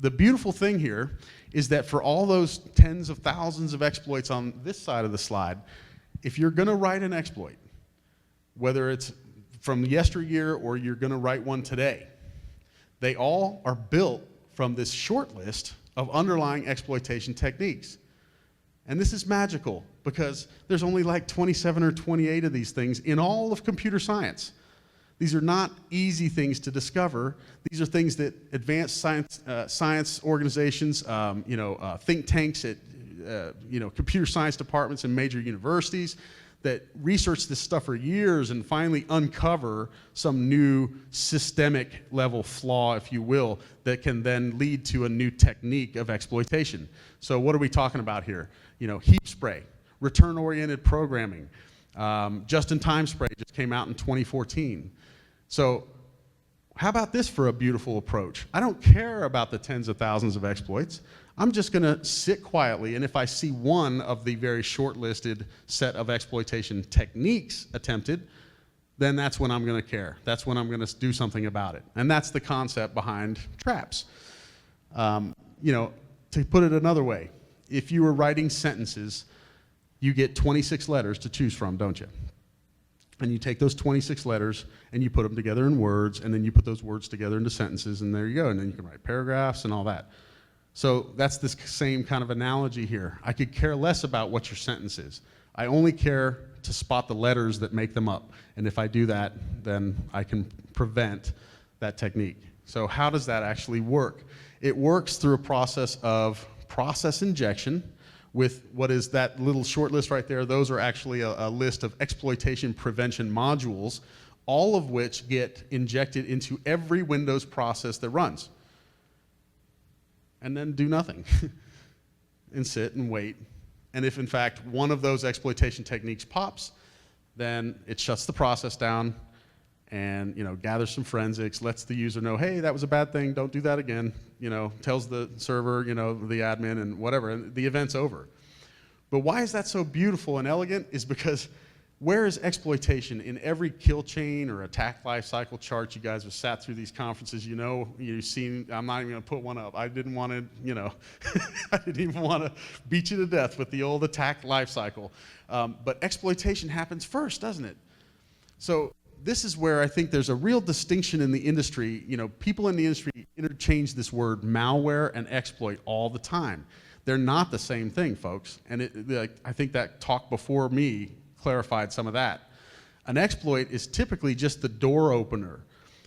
The beautiful thing here is that for all those tens of thousands of exploits on this side of the slide, if you're going to write an exploit, whether it's from yesteryear or you're going to write one today, they all are built from this short list of underlying exploitation techniques. And this is magical because there's only like 27 or 28 of these things in all of computer science. These are not easy things to discover. These are things that advanced science organizations, think tanks at computer science departments in major universities that research this stuff for years and finally uncover some new systemic level flaw, if you will, that can then lead to a new technique of exploitation. So what are we talking about here? Heap spray, return-oriented programming, just-in-time spray just came out in 2014. So how about this for a beautiful approach? I don't care about the tens of thousands of exploits. I'm just going to sit quietly, and if I see one of the very short-listed set of exploitation techniques attempted, then that's when I'm going to care. That's when I'm going to do something about it. And that's the concept behind traps. To put it another way, if you were writing sentences, you get 26 letters to choose from, don't you? And you take those 26 letters and you put them together in words, and then you put those words together into sentences, and there you go. And then you can write paragraphs and all that. So that's this same kind of analogy here. I could care less about what your sentence is. I only care to spot the letters that make them up. And if I do that, then I can prevent that technique. So how does that actually work? It works through a process of process injection with what is that little short list right there. Those are actually a list of exploitation prevention modules, all of which get injected into every Windows process that runs. And then do nothing and sit and wait. And if in fact one of those exploitation techniques pops, then it shuts the process down and gathers some forensics, lets the user know, hey, that was a bad thing, don't do that again, tells the server, the admin and whatever, and the event's over. But why is that so beautiful and elegant is because where is exploitation? In every kill chain or attack lifecycle chart, you guys have sat through these conferences, you've seen, I'm not even gonna put one up. I didn't want to, I didn't even want to beat you to death with the old attack lifecycle. But exploitation happens first, doesn't it? So this is where I think there's a real distinction in the industry. People in the industry interchange this word malware and exploit all the time. They're not the same thing, folks. And I think that talk before me clarified some of that. An exploit is typically just the door opener.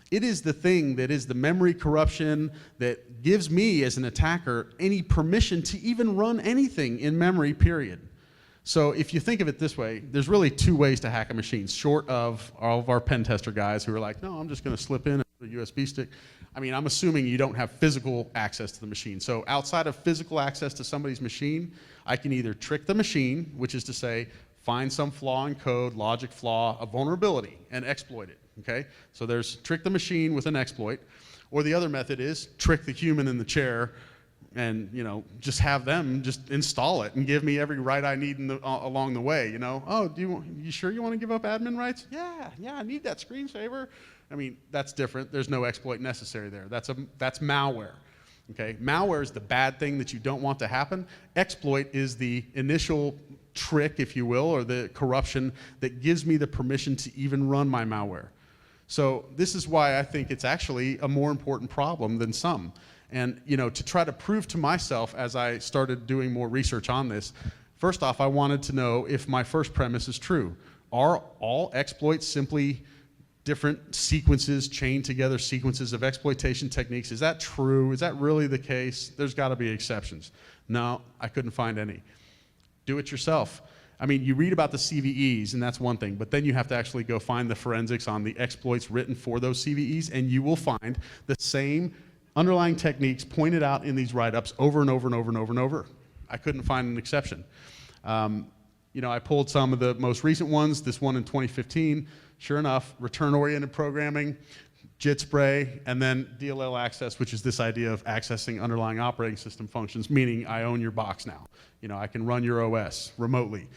It is the thing that is the memory corruption that gives me as an attacker any permission to even run anything in memory, period. So if you think of it this way, there's really two ways to hack a machine, short of all of our pen tester guys who are like, no, I'm just going to slip in a USB stick. I mean, I'm assuming you don't have physical access to the machine. So outside of physical access to somebody's machine, I can either trick the machine, which is to say, find some flaw in code, logic flaw, a vulnerability, and exploit it, okay? So there's trick the machine with an exploit, or the other method is trick the human in the chair and just have them just install it and give me every right I need along the way, Oh, you sure you want to give up admin rights? Yeah, I need that screensaver. I mean, that's different. There's no exploit necessary there. That's malware. Okay, malware is the bad thing that you don't want to happen. Exploit is the initial trick, if you will, or the corruption that gives me the permission to even run my malware. So this is why I think it's actually a more important problem than some. And to try to prove to myself as I started doing more research on this, first off, I wanted to know if my first premise is true. Are all exploits simply different sequences, chained together sequences of exploitation techniques? Is that true? Is that really the case? There's got to be exceptions. No, I couldn't find any. Do it yourself. I mean, you read about the CVEs, and that's one thing, but then you have to actually go find the forensics on the exploits written for those CVEs, and you will find the same underlying techniques pointed out in these write-ups over and over and over and over and over. I couldn't find an exception. I pulled some of the most recent ones, this one in 2015. Sure enough, return-oriented programming, JIT spray, and then DLL access, which is this idea of accessing underlying operating system functions, meaning I own your box now. You know, I can run your OS remotely.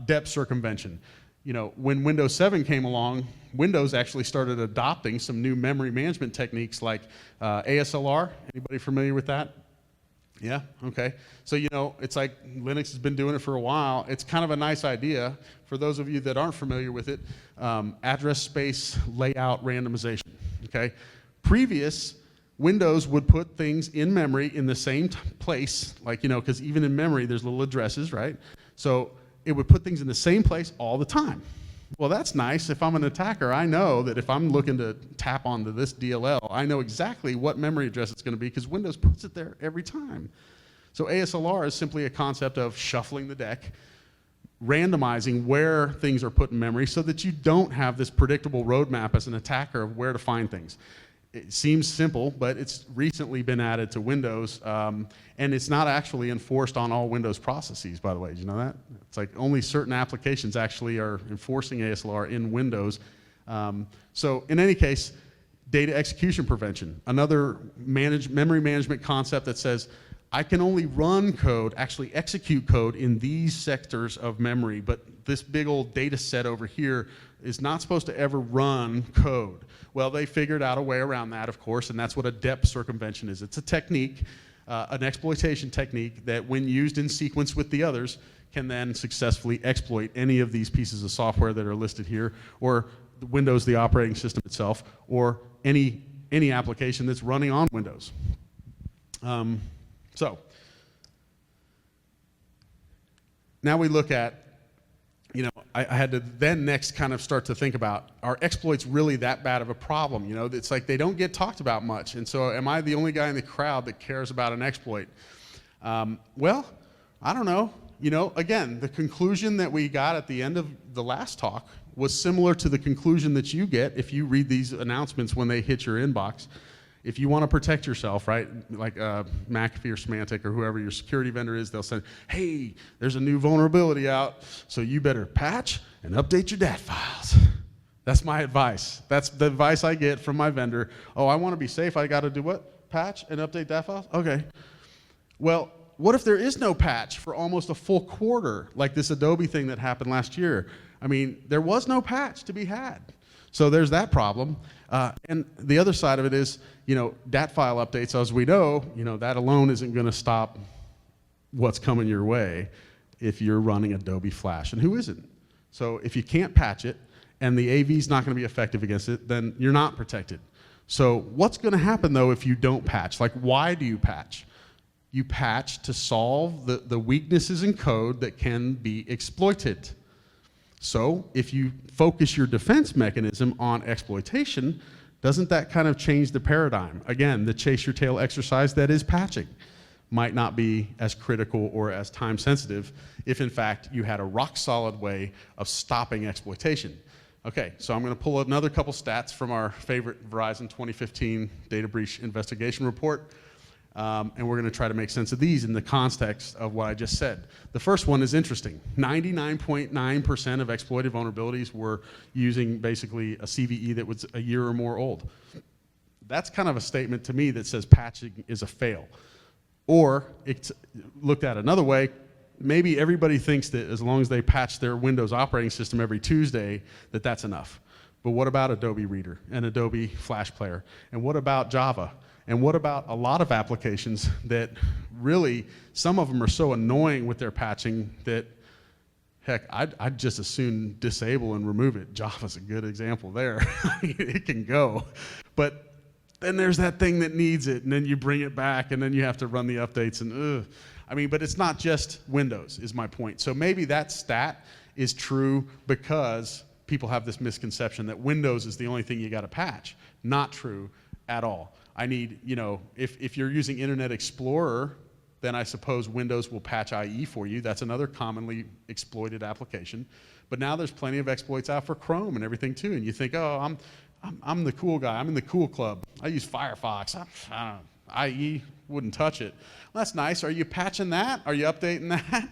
Depth circumvention. You know, when Windows 7 came along, Windows actually started adopting some new memory management techniques like ASLR. Anybody familiar with that? Yeah, okay. So, you know, it's like Linux has been doing it for a while. It's kind of a nice idea. For those of you that aren't familiar with it, address space layout randomization, okay? Previous, Windows would put things in memory in the same place, like, you know, because even in memory, there's little addresses, right? So it would put things in the same place all the time. Well, that's nice. If I'm an attacker, I know that if I'm looking to tap onto this DLL, I know exactly what memory address it's going to be because Windows puts it there every time. So ASLR is simply a concept of shuffling the deck, randomizing where things are put in memory so that you don't have this predictable roadmap as an attacker of where to find things. It seems simple, but it's recently been added to Windows, and it's not actually enforced on all Windows processes, by the way. Did you know that? It's like only certain applications actually are enforcing ASLR in Windows. So in any case, data execution prevention, another memory management concept that says, I can only run code, actually execute code in these sectors of memory, but this big old data set over here is not supposed to ever run code. Well, they figured out a way around that, of course, and that's what a depth circumvention is. It's a technique, an exploitation technique that when used in sequence with the others can then successfully exploit any of these pieces of software that are listed here, or Windows, the operating system itself, or any application that's running on Windows. So now we look at, you know, I had to then next kind of start to think about, are exploits really that bad of a problem? You know, it's like they don't get talked about much. And so am I the only guy in the crowd that cares about an exploit? Well, I don't know. You know, again, the conclusion that we got at the end of the last talk was similar to the conclusion that you get if you read these announcements when they hit your inbox. If you want to protect yourself, right, like McAfee or Symantec or whoever your security vendor is, they'll say, hey, there's a new vulnerability out, so you better patch and update your DAT files. That's my advice. That's the advice I get from my vendor. Oh, I want to be safe. I got to do what? Patch and update DAT files? Okay. Well, what if there is no patch for almost a full quarter, like this Adobe thing that happened last year? I mean, there was no patch to be had. So there's that problem. And the other side of it is, you know, DAT file updates, as we know, you know, that alone isn't going to stop what's coming your way if you're running Adobe Flash. And who isn't? So if you can't patch it and the AV is not going to be effective against it, then you're not protected. So what's going to happen, though, if you don't patch? Like, why do you patch? You patch to solve the weaknesses in code that can be exploited. So if you focus your defense mechanism on exploitation, doesn't that kind of change the paradigm? Again, the chase your tail exercise that is patching might not be as critical or as time sensitive if in fact you had a rock solid way of stopping exploitation. Okay, so I'm going to pull another couple stats from our favorite Verizon 2015 data breach investigation report. And we're going to try to make sense of these in the context of what I just said. The first one is interesting. 99.9% of exploited vulnerabilities were using basically a CVE that was a year or more old. That's kind of a statement to me that says patching is a fail. Or, it's looked at another way, maybe everybody thinks that as long as they patch their Windows operating system every Tuesday, that that's enough. But what about Adobe Reader and Adobe Flash Player? And what about Java? And what about a lot of applications that really, some of them are so annoying with their patching that, heck, I'd just as soon disable and remove it. Java's a good example there. It can go. But then there's that thing that needs it, and then you bring it back, and then you have to run the updates, and ugh. I mean, but it's not just Windows, is my point. So maybe that stat is true because people have this misconception that Windows is the only thing you got to patch. Not true at all. I need, you know, if you're using Internet Explorer, then I suppose Windows will patch IE for you. That's another commonly exploited application. But now there's plenty of exploits out for Chrome and everything too. And you think, oh, I'm the cool guy. I'm in the cool club. I use Firefox. I don't know. IE wouldn't touch it. Well, that's nice. Are you patching that? Are you updating that?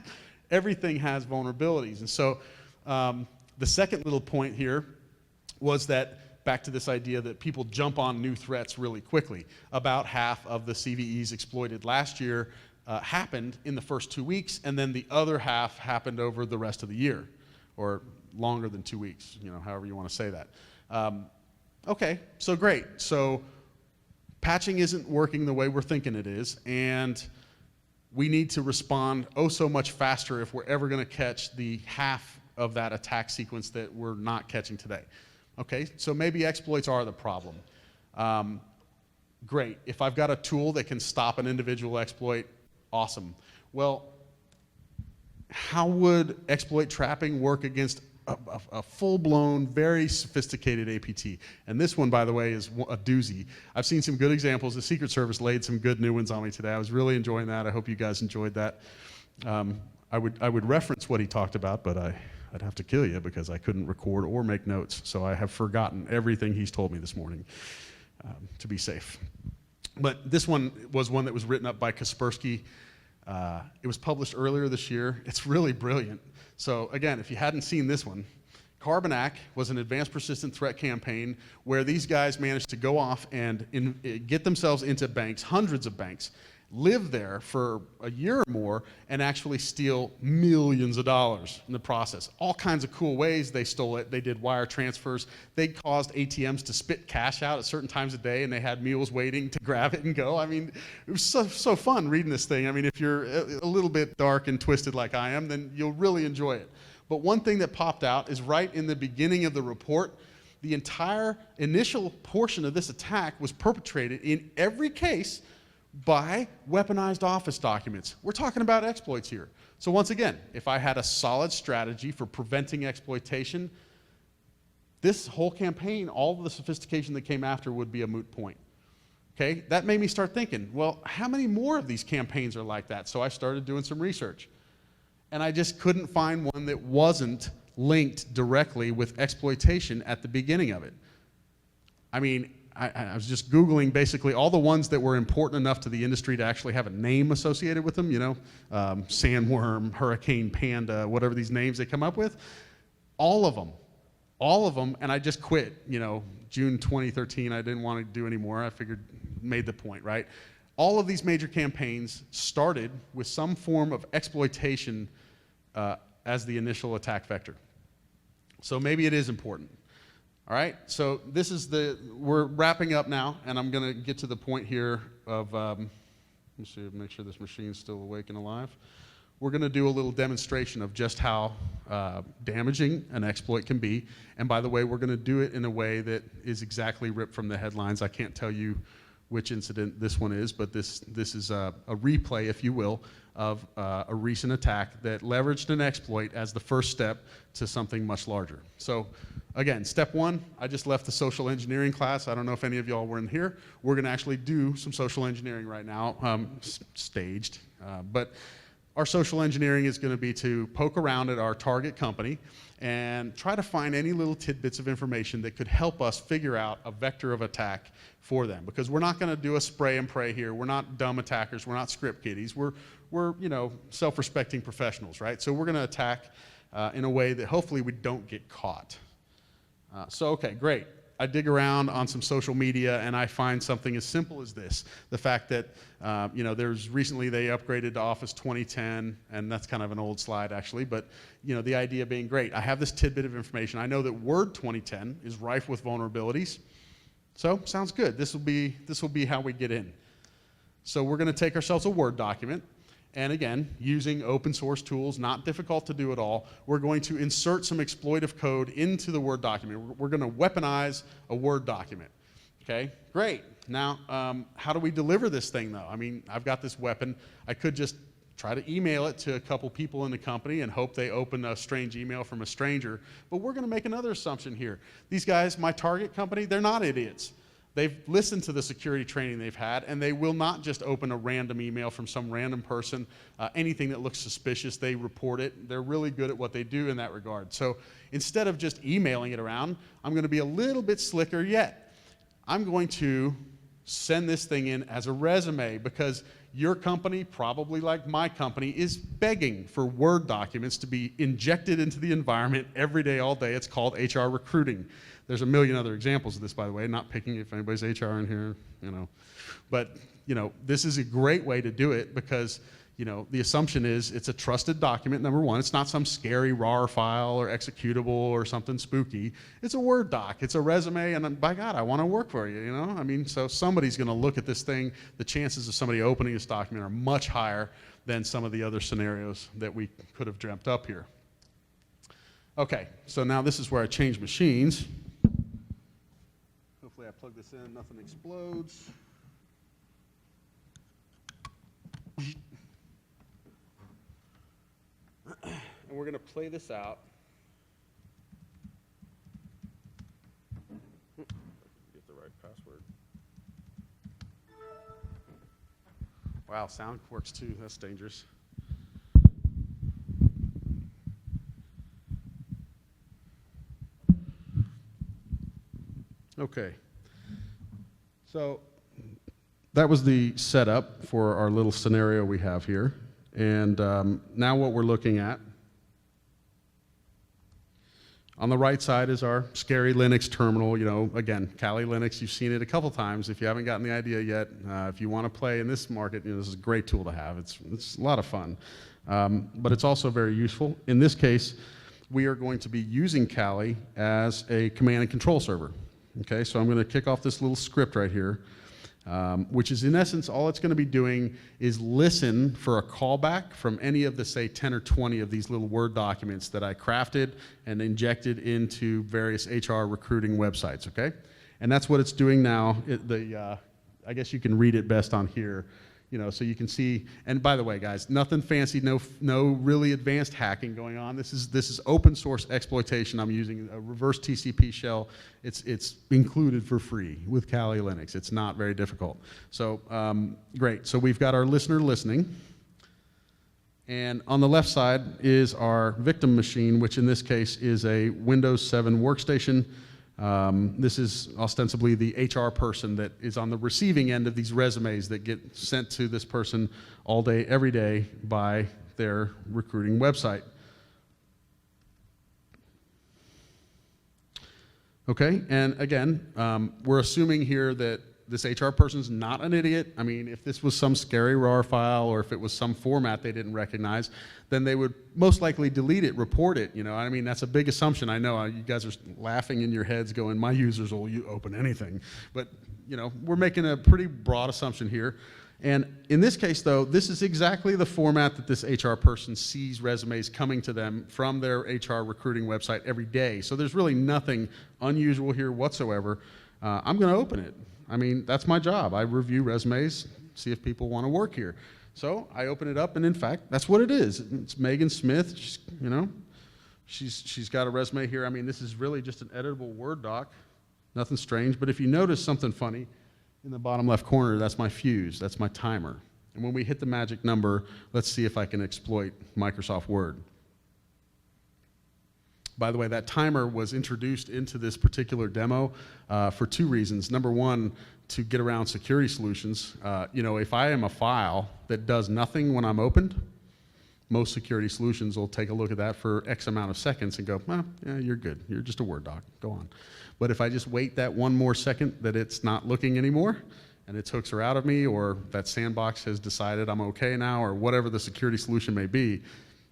Everything has vulnerabilities. And so the second little point here was that back to this idea that people jump on new threats really quickly. About half of the CVEs exploited last year happened in the first 2 weeks, and then the other half happened over the rest of the year, or longer than 2 weeks, however you want to say that. Okay, so great. So patching isn't working the way we're thinking it is, and we need to respond oh so much faster if we're ever going to catch the half of that attack sequence that we're not catching today. Okay, so maybe exploits are the problem. Great, if I've got a tool that can stop an individual exploit, awesome. Well, how would exploit trapping work against a full-blown, very sophisticated APT? And this one, by the way, is a doozy. I've seen some good examples. The Secret Service laid some good new ones on me today. I was really enjoying that. I hope you guys enjoyed that. I would reference what he talked about, but I'd have to kill you because I couldn't record or make notes. So I have forgotten everything he's told me this morning to be safe. But this one was one that was written up by Kaspersky. It was published earlier this year. It's really brilliant. So again, if you hadn't seen this one, Carbonac was an advanced persistent threat campaign where these guys managed to go off and get themselves into banks, hundreds of banks, live there for a year or more, and actually steal millions of dollars in the process. All kinds of cool ways they stole it. They did wire transfers. They caused ATMs to spit cash out at certain times of day, and they had mules waiting to grab it and go. I mean, it was so fun reading this thing. I mean, if you're a little bit dark and twisted like I am, then you'll really enjoy it. But one thing that popped out is right in the beginning of the report, the entire initial portion of this attack was perpetrated in every case by weaponized office documents. We're talking about exploits here. So once again, if I had a solid strategy for preventing exploitation, this whole campaign, all of the sophistication that came after would be a moot point. Okay, that made me start thinking, well, how many more of these campaigns are like that? So I started doing some research. And I just couldn't find one that wasn't linked directly with exploitation at the beginning of it. I mean, I was just Googling basically all the ones that were important enough to the industry to actually have a name associated with them, Sandworm, Hurricane Panda, whatever these names they come up with. All of them, and I just quit, June 2013, I didn't want to do anymore. I figured, made the point, right? All of these major campaigns started with some form of exploitation as the initial attack vector. So maybe it is important. All right, so we're wrapping up now, and I'm going to get to the point here of, let me see, make sure this machine's still awake and alive. We're going to do a little demonstration of just how damaging an exploit can be. And by the way, we're going to do it in a way that is exactly ripped from the headlines. I can't tell you which incident this one is, but this is a replay, if you will, of a recent attack that leveraged an exploit as the first step to something much larger. So again, step one, I just left the social engineering class. I don't know if any of y'all were in here. We're going to actually do some social engineering right now, staged. But our social engineering is going to be to poke around at our target company and try to find any little tidbits of information that could help us figure out a vector of attack for them. Because we're not going to do a spray and pray here. We're not dumb attackers. We're not script kiddies. We're self-respecting professionals, right? So we're going to attack in a way that hopefully we don't get caught. Okay, great. I dig around on some social media and I find something as simple as this. The fact that, there's recently they upgraded to Office 2010, and that's kind of an old slide actually, but the idea being great. I have this tidbit of information. I know that Word 2010 is rife with vulnerabilities. So, sounds good. This will be how we get in. So we're going to take ourselves a Word document, and again, using open source tools, not difficult to do at all, we're going to insert some exploitive code into the Word document. We're going to weaponize a Word document. Okay, great. Now, how do we deliver this thing though? I mean, I've got this weapon. I could just try to email it to a couple people in the company and hope they open a strange email from a stranger. But we're going to make another assumption here. These guys, my target company, they're not idiots. They've listened to the security training they've had, and they will not just open a random email from some random person. Anything that looks suspicious, they report it. They're really good at what they do in that regard. So instead of just emailing it around, I'm going to be a little bit slicker yet. I'm going to send this thing in as a resume, because your company, probably like my company, is begging for Word documents to be injected into the environment every day, all day. It's called HR recruiting. There's a million other examples of this, by the way, not picking if anybody's HR in here, But, this is a great way to do it because, the assumption is it's a trusted document, number one. It's not some scary RAR file or executable or something spooky. It's a Word doc. It's a resume, and by God, I want to work for you, so somebody's going to look at this thing. The chances of somebody opening this document are much higher than some of the other scenarios that we could have dreamt up here. Okay, so now this is where I change machines. Hopefully I plug this in, nothing explodes. And we're going to play this out. Get the right password. Wow, sound works too. That's dangerous. Okay. So that was the setup for our little scenario we have here. And now what we're looking at, on the right side is our scary Linux terminal. Again, Kali Linux, you've seen it a couple times. If you haven't gotten the idea yet, if you want to play in this market, this is a great tool to have. It's a lot of fun, but it's also very useful. In this case, we are going to be using Kali as a command and control server. Okay, so I'm going to kick off this little script right here, which is in essence all it's going to be doing is listen for a callback from any of the, say, 10 or 20 of these little Word documents that I crafted and injected into various HR recruiting websites, okay? And that's what it's doing now. I guess you can read it best on here, so you can see. And by the way, guys, nothing fancy, no really advanced hacking going on. This is open source exploitation. I'm using a reverse TCP shell. It's included for free with Kali Linux. It's not very difficult. So great. So we've got our listener listening. And on the left side is our victim machine, which in this case is a Windows 7 workstation. This is ostensibly the HR person that is on the receiving end of these resumes that get sent to this person all day, every day by their recruiting website. Okay, and again, we're assuming here that this HR person's not an idiot. I mean, if this was some scary RAR file or if it was some format they didn't recognize, then they would most likely delete it, report it. I mean, that's a big assumption. I know you guys are laughing in your heads going, my users will open anything. But, we're making a pretty broad assumption here. And in this case, though, this is exactly the format that this HR person sees resumes coming to them from their HR recruiting website every day. So there's really nothing unusual here whatsoever. I'm going to open it. I mean, that's my job. I review resumes, see if people want to work here. So I open it up, and in fact, that's what it is. It's Megan Smith. She's got a resume here. I mean, this is really just an editable Word doc. Nothing strange. But if you notice something funny in the bottom left corner, that's my fuse. That's my timer. And when we hit the magic number, let's see if I can exploit Microsoft Word. By the way, that timer was introduced into this particular demo for two reasons. Number one, to get around security solutions. If I am a file that does nothing when I'm opened, most security solutions will take a look at that for X amount of seconds and go, yeah, you're good. You're just a Word doc. Go on. But if I just wait that one more second that it's not looking anymore, and its hooks are out of me, or that sandbox has decided I'm okay now, or whatever the security solution may be,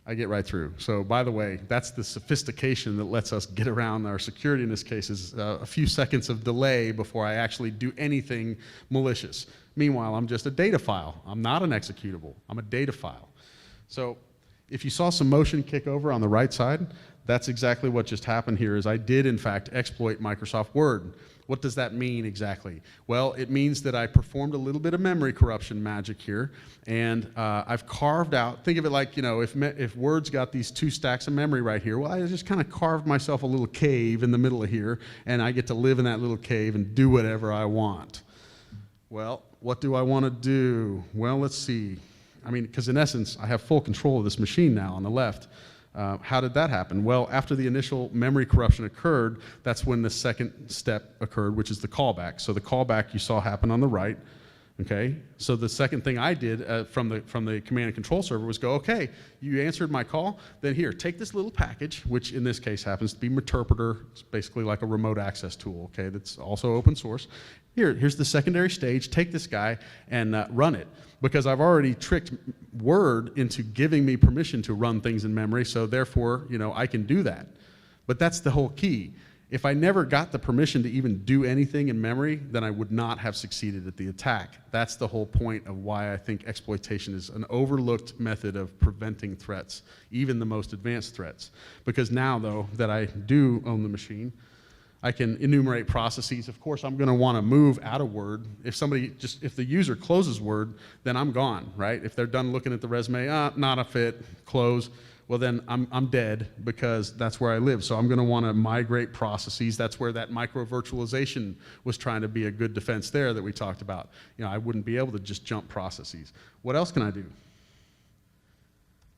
I get right through. So by the way, that's the sophistication that lets us get around our security in this case is a few seconds of delay before I actually do anything malicious. Meanwhile, I'm just a data file. I'm not an executable. I'm a data file. So if you saw some motion kick over on the right side, that's exactly what just happened here is I did in fact exploit Microsoft Word. What does that mean exactly? Well, it means that I performed a little bit of memory corruption magic here, and I've carved out, think of it like, if Word's got these two stacks of memory right here, well, I just kind of carved myself a little cave in the middle of here, and I get to live in that little cave and do whatever I want. Well, what do I want to do? Well, let's see. I mean, because in essence, I have full control of this machine now on the left. How did that happen? Well, after the initial memory corruption occurred, that's when the second step occurred, which is the callback. So the callback you saw happen on the right, Okay, so the second thing I did from the command and control server was go, okay, you answered my call, then here, take this little package, which in this case happens to be Meterpreter. It's basically like a remote access tool, okay, that's also open source. Here's the secondary stage, take this guy and run it. Because I've already tricked Word into giving me permission to run things in memory, so therefore, I can do that. But that's the whole key. If I never got the permission to even do anything in memory, then I would not have succeeded at the attack. That's the whole point of why I think exploitation is an overlooked method of preventing threats, even the most advanced threats. Because now, though, that I do own the machine, I can enumerate processes. Of course, I'm going to want to move out of Word. If the user closes Word, then I'm gone, right? If they're done looking at the resume, not a fit, close. Well, then I'm dead because that's where I live. So I'm going to want to migrate processes. That's where that micro virtualization was trying to be a good defense there that we talked about. I wouldn't be able to just jump processes. What else can I do?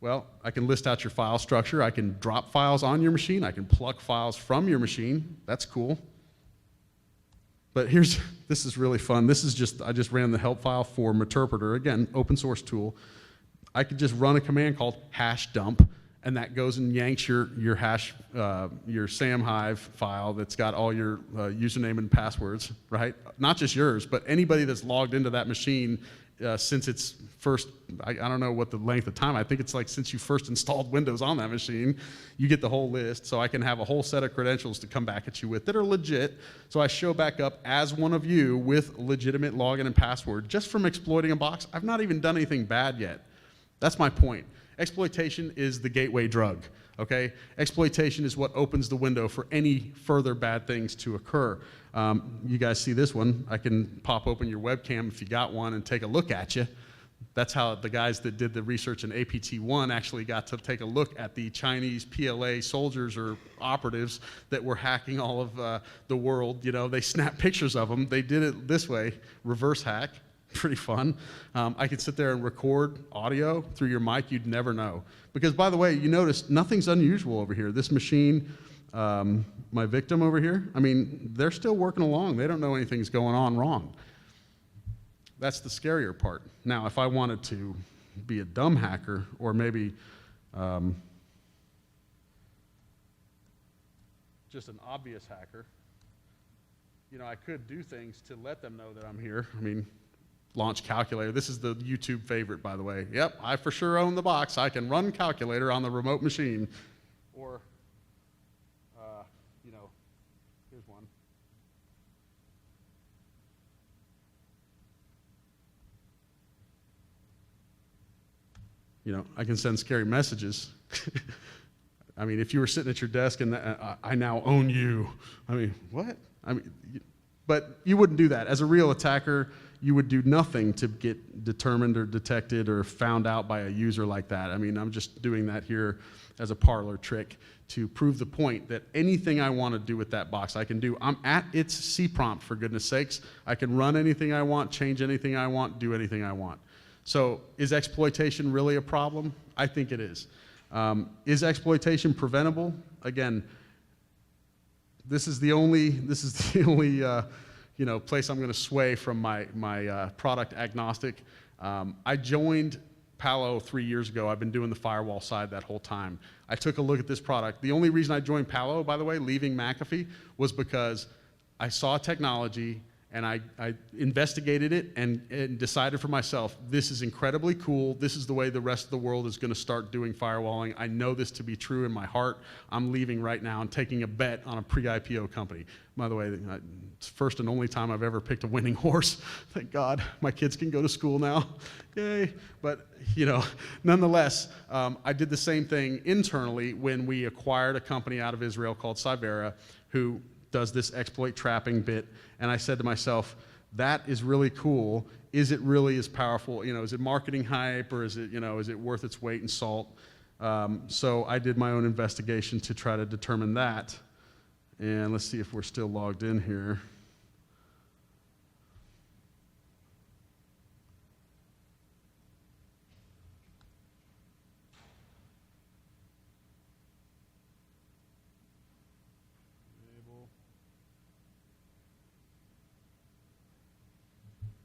Well, I can list out your file structure. I can drop files on your machine. I can pluck files from your machine. That's cool. But this is really fun. I just ran the help file for Meterpreter. Again, open source tool. I could just run a command called #dump, and that goes and yanks your hash, your SamHive file that's got all your username and passwords, right? Not just yours, but anybody that's logged into that machine since its first, I don't know what the length of time, I think it's like since you first installed Windows on that machine, you get the whole list. So I can have a whole set of credentials to come back at you with that are legit. So I show back up as one of you with legitimate login and password just from exploiting a box. I've not even done anything bad yet. That's my point. Exploitation is the gateway drug, okay? Exploitation is what opens the window for any further bad things to occur. You guys see this one. I can pop open your webcam if you got one and take a look at you. That's how the guys that did the research in APT1 actually got to take a look at the Chinese PLA soldiers or operatives that were hacking all of the world. They snapped pictures of them. They did it this way, reverse hack. Pretty fun. I could sit there and record audio through your mic. You'd never know. Because, by the way, you notice nothing's unusual over here. This machine, my victim over here, they're still working along. They don't know anything's going on wrong. That's the scarier part. Now, if I wanted to be a dumb hacker or maybe just an obvious hacker, I could do things to let them know that I'm here. Launch calculator. This is the YouTube favorite, by the way. Yep, I for sure own the box. I can run calculator on the remote machine. Or, here's one. I can send scary messages. If you were sitting at your desk and I now own you. What? But you wouldn't do that. As a real attacker, you would do nothing to get determined or detected or found out by a user like that. I'm just doing that here as a parlor trick to prove the point that anything I want to do with that box, I can do. I'm at its C prompt, for goodness sakes. I can run anything I want, change anything I want, do anything I want. So is exploitation really a problem? I think it is. Is exploitation preventable? Again, this is the only place I'm going to sway from my product agnostic. I joined Palo 3 years ago. I've been doing the firewall side that whole time. I took a look at this product. The only reason I joined Palo, by the way, leaving McAfee, was because I saw technology and I investigated it and decided for myself, this is incredibly cool. This is the way the rest of the world is going to start doing firewalling. I know this to be true in my heart. I'm leaving right now and taking a bet on a pre-IPO company. By the way, it's the first and only time I've ever picked a winning horse. Thank God, my kids can go to school now. Yay. But, nonetheless, I did the same thing internally when we acquired a company out of Israel called Cyvera, who does this exploit trapping bit, and I said to myself, that is really cool. Is it really as powerful? Is it marketing hype, or is it worth its weight in salt? So I did my own investigation to try to determine that. And let's see if we're still logged in here.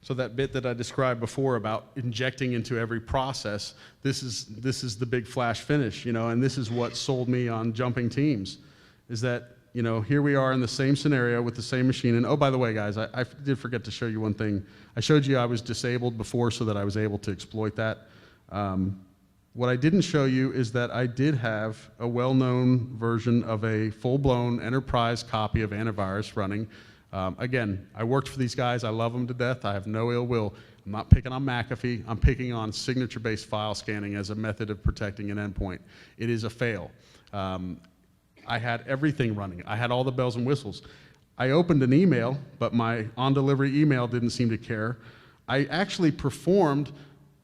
So that bit that I described before about injecting into every process, this is the big flash finish, you know, and this is what sold me on jumping teams, is that, you know, here we are in the same scenario with the same machine. And oh, by the way, guys, I did forget to show you one thing. I showed you I was disabled before so that I was able to exploit that. What I didn't show you is that I did have a well-known version of a full-blown enterprise copy of antivirus running. Again, I worked for these guys. I love them to death. I have no ill will. I'm not picking on McAfee. I'm picking on signature-based file scanning as a method of protecting an endpoint. It is a fail. I had everything running. I had all the bells and whistles. I opened an email, but my on-delivery email didn't seem to care. I actually performed,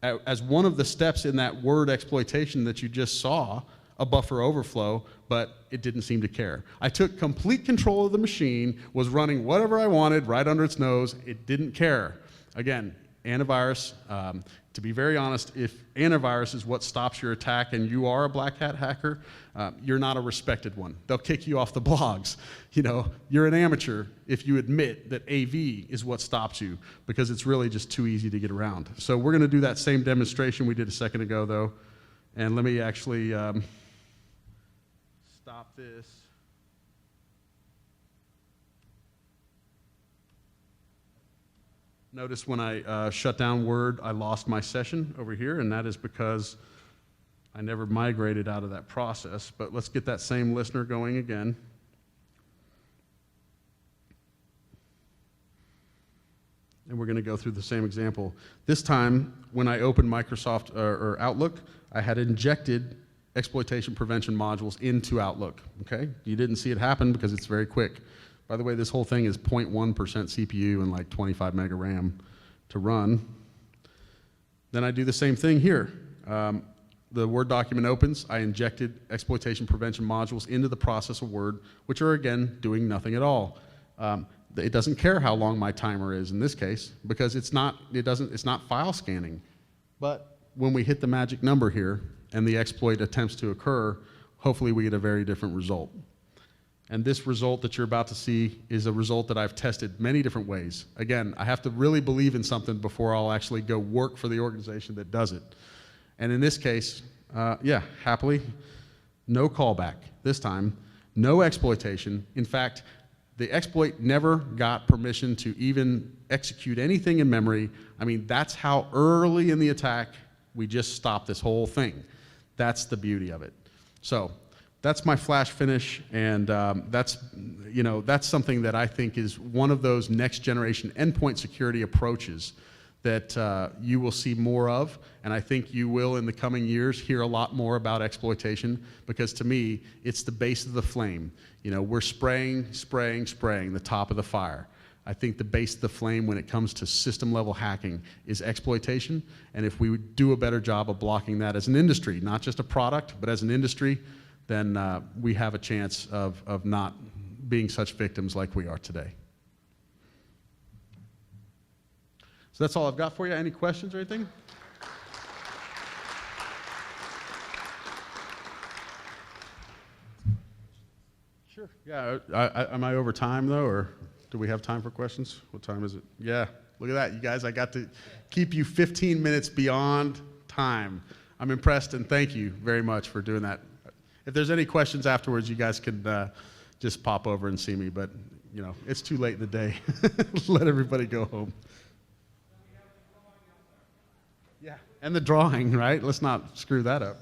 as one of the steps in that word exploitation that you just saw, a buffer overflow, but it didn't seem to care. I took complete control of the machine, was running whatever I wanted right under its nose. It didn't care. Again, antivirus, to be very honest, if antivirus is what stops your attack and you are a black hat hacker, you're not a respected one. They'll kick you off the blogs. You know, you're an amateur if you admit that AV is what stops you, because it's really just too easy to get around. So we're gonna do that same demonstration we did a second ago though, and let me actually stop this. Notice when I shut down Word, I lost my session over here, and that is because I never migrated out of that process. But let's get that same listener going again. And we're going to go through the same example. This time, when I opened Microsoft or Outlook, I had injected exploitation prevention modules into Outlook. Okay? You didn't see it happen because it's very quick. By the way, this whole thing is 0.1% CPU and like 25 mega RAM to run. Then I do the same thing here. The Word document opens. I injected exploitation prevention modules into the process of Word, which are, again, doing nothing at all. It doesn't care how long my timer is in this case, because it's not file scanning. But when we hit the magic number here and the exploit attempts to occur, hopefully we get a very different result. And this result that you're about to see is a result that I've tested many different ways. Again, I have to really believe in something before I'll actually go work for the organization that does it. And in this case, yeah, happily, no callback this time, no exploitation. In fact, the exploit never got permission to even execute anything in memory. I mean, that's how early in the attack we just stopped this whole thing. That's the beauty of it. So that's my flash finish, and that's something that I think is one of those next generation endpoint security approaches that you will see more of, and I think you will in the coming years hear a lot more about exploitation, because to me, it's the base of the flame. You know, we're spraying the top of the fire. I think the base of the flame when it comes to system level hacking is exploitation, and if we would do a better job of blocking that as an industry, not just a product, but as an industry, then we have a chance of not being such victims like we are today. So that's all I've got for you. Any questions or anything? Sure. Yeah. Am I over time though, or do we have time for questions? What time is it? Yeah. Look at that, you guys. I got to keep you 15 minutes beyond time. I'm impressed, and thank you very much for doing that. If there's any questions afterwards, you guys could just pop over and see me, but you know, it's too late in the day. Let everybody go home. Yeah, and the drawing, right? Let's not screw that up.